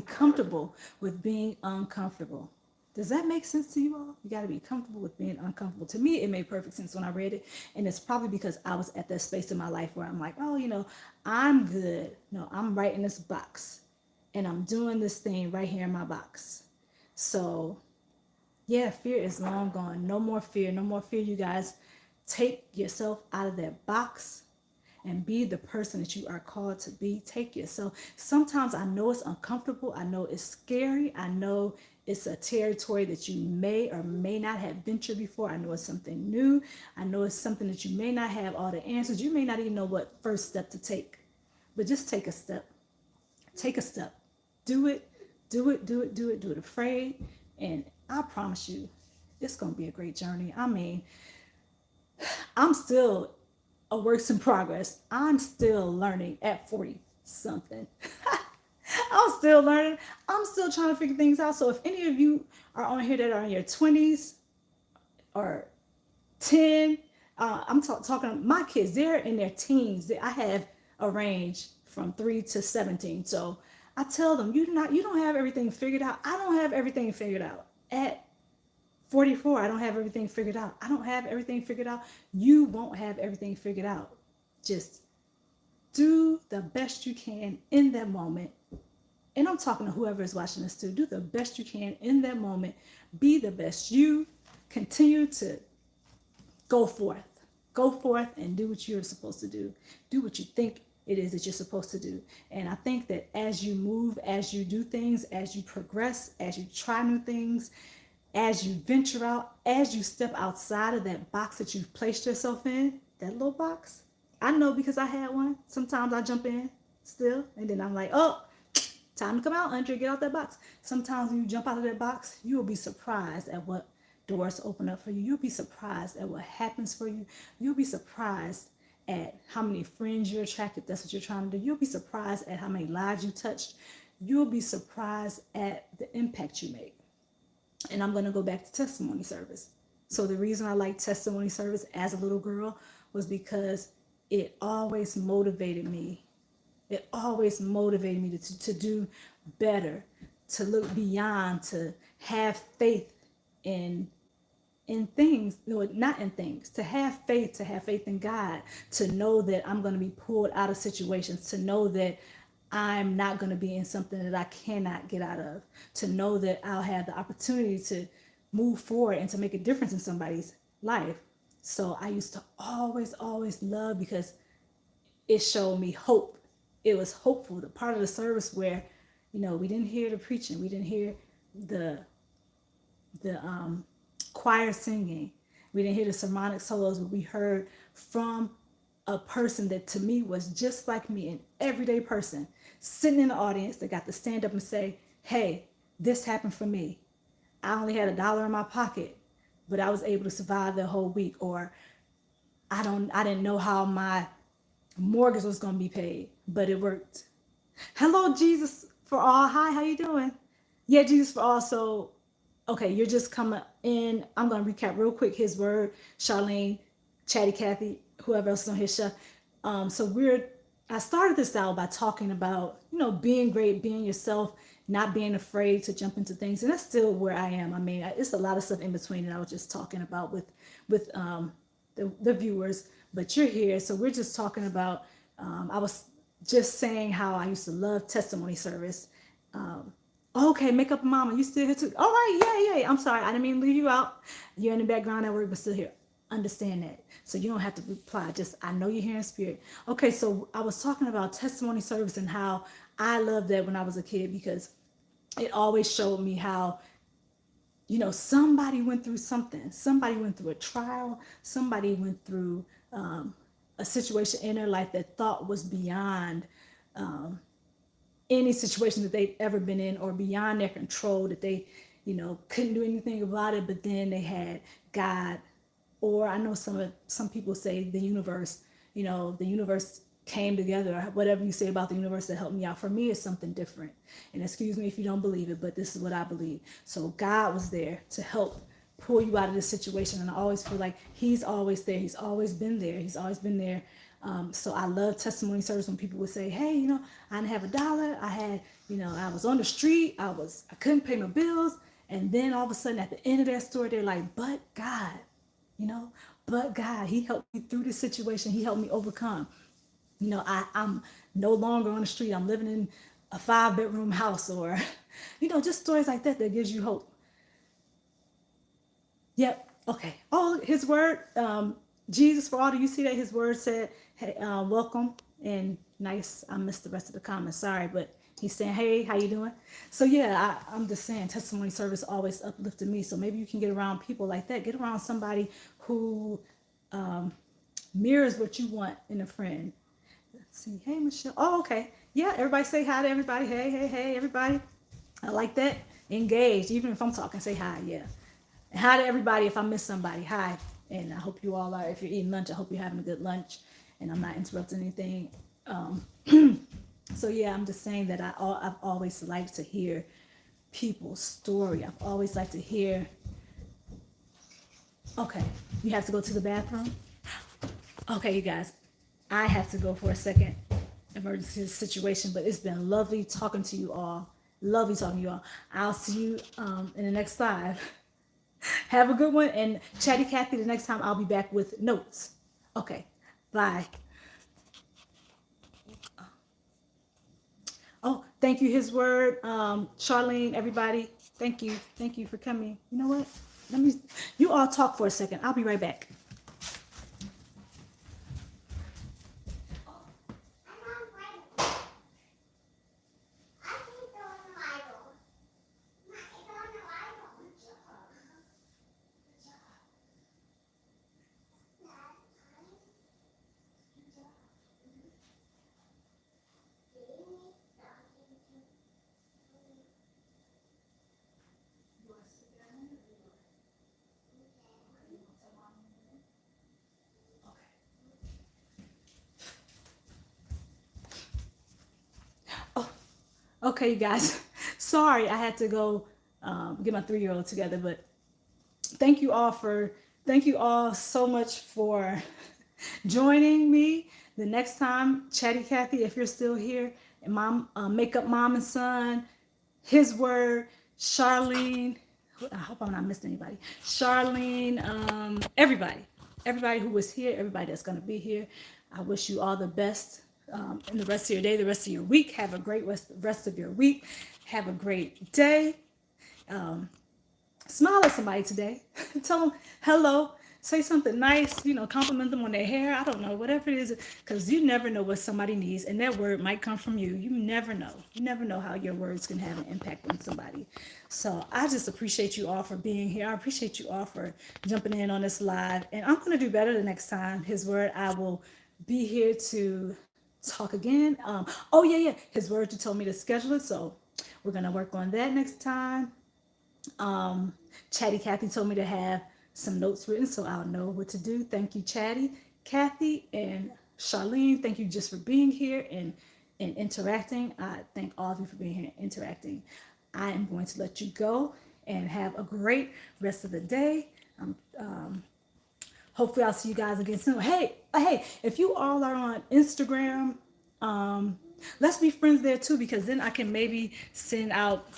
comfortable with being uncomfortable. Does that make sense to you all? You got to be comfortable with being uncomfortable. To me, it made perfect sense when I read it, and it's probably because I was at that space in my life where I'm like, I'm good. No, I'm right in this box, and I'm doing this thing right here in my box. So yeah, fear is long gone. No more fear. No more fear, you guys. Take yourself out of that box and be the person that you are called to be. Take yourself. Sometimes I know it's uncomfortable. I know it's scary. I know it's a territory that you may or may not have ventured before. I know it's something new. I know it's something that you may not have all the answers. You may not even know what first step to take. But just take a step. Take a step. Do it. Do it. Do it. Do it. Do it afraid. And I promise you, it's going to be a great journey. I mean, I'm still a work in progress. I'm still learning at 40 something. I'm still learning. I'm still trying to figure things out. So if any of you are on here that are in your 20s or 10, I'm talking my kids, they're in their teens. I have a range from 3 to 17. So I tell them, you don't have everything figured out. I don't have everything figured out. At 44, I don't have everything figured out. I don't have everything figured out. You won't have everything figured out. Just do the best you can in that moment. And I'm talking to whoever is watching this too. Do the best you can in that moment. Be the best you. Continue to go forth. Go forth and do what you're supposed to do. Do what you think it is that you're supposed to do. And I think that as you move, as you do things, as you progress, as you try new things, as you venture out, as you step outside of that box that you've placed yourself in, that little box. I know because I had one. Sometimes I jump in still, and then I'm like, oh, time to come out, Andre, get out that box. Sometimes when you jump out of that box, you will be surprised at what doors open up for you. You'll be surprised at what happens for you. You'll be surprised at how many friends you're attracted. That's what you're trying to do. You'll be surprised at how many lives you touched. You'll be surprised at the impact you make. And I'm going to go back to testimony service. So the reason I like testimony service as a little girl was because it always motivated me. It always motivated me to do better, to look beyond, to have faith in things, no, not in things, to have faith in God, to know that I'm going to be pulled out of situations, to know that I'm not going to be in something that I cannot get out of, to know that I'll have the opportunity to move forward and to make a difference in somebody's life. So I used to always love, because it showed me hope. It was hopeful. The part of the service where, we didn't hear the preaching, we didn't hear the choir singing, we didn't hear the sermonic solos, but we heard from a person that to me was just like me, an everyday person sitting in the audience that got to stand up and say, hey, this happened for me. I only had $1 in my pocket, but I was able to survive the whole week. Or I didn't know how my mortgage was going to be paid, but it worked. Hello, Jesus for all. Hi, how you doing? Yeah, Jesus for all. So, okay, you're just coming in. I'm going to recap real quick his word. Charlene, Chatty Cathy, whoever else is on his show. I started this out by talking about, being great, being yourself, not being afraid to jump into things. And that's still where I am. I mean, it's a lot of stuff in between that I was just talking about with the viewers, but you're here. So we're just talking about, I was just saying how I used to love testimony service. Okay, Makeup Mama, you still here too? All right, yeah. I'm sorry, I didn't mean to leave you out. You're in the background at work, but still here. Understand that. So you don't have to reply. Just, I know you're here in spirit. Okay, so I was talking about testimony service and how I loved that when I was a kid, because it always showed me how, somebody went through something. Somebody went through a trial. Somebody went through a situation in their life that thought was beyond any situation that they'd ever been in, or beyond their control, that they, couldn't do anything about it. But then they had God, or I know some people say the universe, the universe came together, or whatever you say about the universe that helped me out. For me, it's something different. And excuse me if you don't believe it, but this is what I believe. So God was there to help pull you out of this situation. And I always feel like he's always there. He's always been there. He's always been there. So I love testimony service when people would say, hey, I didn't have $1. I had, I was on the street. I couldn't pay my bills. And then all of a sudden at the end of their story, they're like, but God, but God, he helped me through this situation. He helped me overcome. I'm no longer on the street. I'm living in a 5-bedroom house, or, just stories like that gives you hope. Yep. Okay. Oh, his word, Jesus for all. Do you see that his word said, hey, welcome and nice. I missed the rest of the comments. Sorry, but he's saying, hey, how you doing? So yeah, I'm just saying testimony service always uplifted me. So maybe you can get around people like that. Get around somebody who mirrors what you want in a friend. Let's see. Hey, Michelle. Oh, okay. Yeah, everybody say hi to everybody. Hey, everybody. I like that. Engaged. Even if I'm talking, say hi. Yeah. And hi to everybody. If I miss somebody, hi. And I hope you all are. If you're eating lunch, I hope you're having a good lunch and I'm not interrupting anything. So yeah, I'm just saying that I've always liked to hear people's story. I've always liked to hear. Okay, you have to go to the bathroom? Okay, you guys, I have to go for a second. Emergency situation, but it's been lovely talking to you all. Lovely talking to you all. I'll see you in the next live. Have a good one. And Chatty Cathy, the next time I'll be back with notes. Okay, bye. Oh, thank you, his word. Charlene, everybody, thank you. Thank you for coming. You know what? You all talk for a second. I'll be right back. Okay, you guys. Sorry, I had to go get my 3-year-old together, but thank you all for thank you all so much for joining me. The next time, Chatty Cathy, if you're still here, and Mom, Makeup Mom and Son, His Word, Charlene. I hope I'm not missing anybody. Charlene, everybody who was here, everybody that's gonna be here. I wish you all the best in the rest of your day, the rest of your week. Have a great rest of your week. Have a great day. Smile at somebody today. Tell them hello. Say something nice, compliment them on their hair. I don't know, whatever it is, because you never know what somebody needs, and that word might come from you. You never know. You never know how your words can have an impact on somebody. So I just appreciate you all for being here. I appreciate you all for jumping in on this live, and I'm going to do better the next time. His Word, I will be here to talk again. Oh, yeah. His Word, you told me to schedule it, so we're going to work on that next time. Chatty Cathy told me to have some notes written so I'll know what to do. Thank you, Chatty, Kathy, and Charlene. Thank you just for being here and interacting. I thank all of you for being here and interacting. I am going to let you go and have a great rest of the day. Hopefully I'll see you guys again soon. Hey, if you all are on Instagram, let's be friends there too, because then I can maybe send out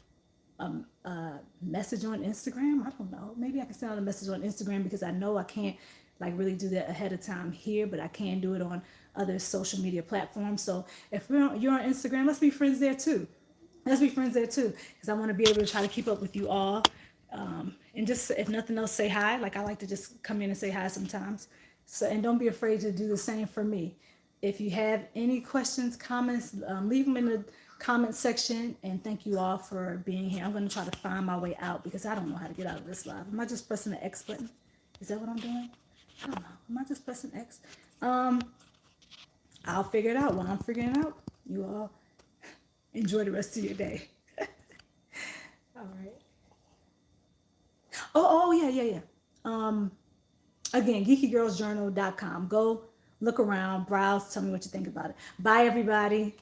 a message on Instagram. I don't know. Maybe I can send out a message on Instagram, because I know I can't like really do that ahead of time here, but I can do it on other social media platforms. So if you're on Instagram, let's be friends there too. Let's be friends there too, because I want to be able to try to keep up with you all. And just, if nothing else, say hi. Like, I like to just come in and say hi sometimes. So, and don't be afraid to do the same for me. If you have any questions, comments, leave them in the comment section. And thank you all for being here. I'm going to try to find my way out, because I don't know how to get out of this live. Am I just pressing the X button? Is that what I'm doing? I don't know. Am I just pressing X? I'll figure it out. When I'm figuring it out, you all enjoy the rest of your day. All right. Oh, yeah. Again, geekygirlsjournal.com. Go look around, browse, tell me what you think about it. Bye, everybody.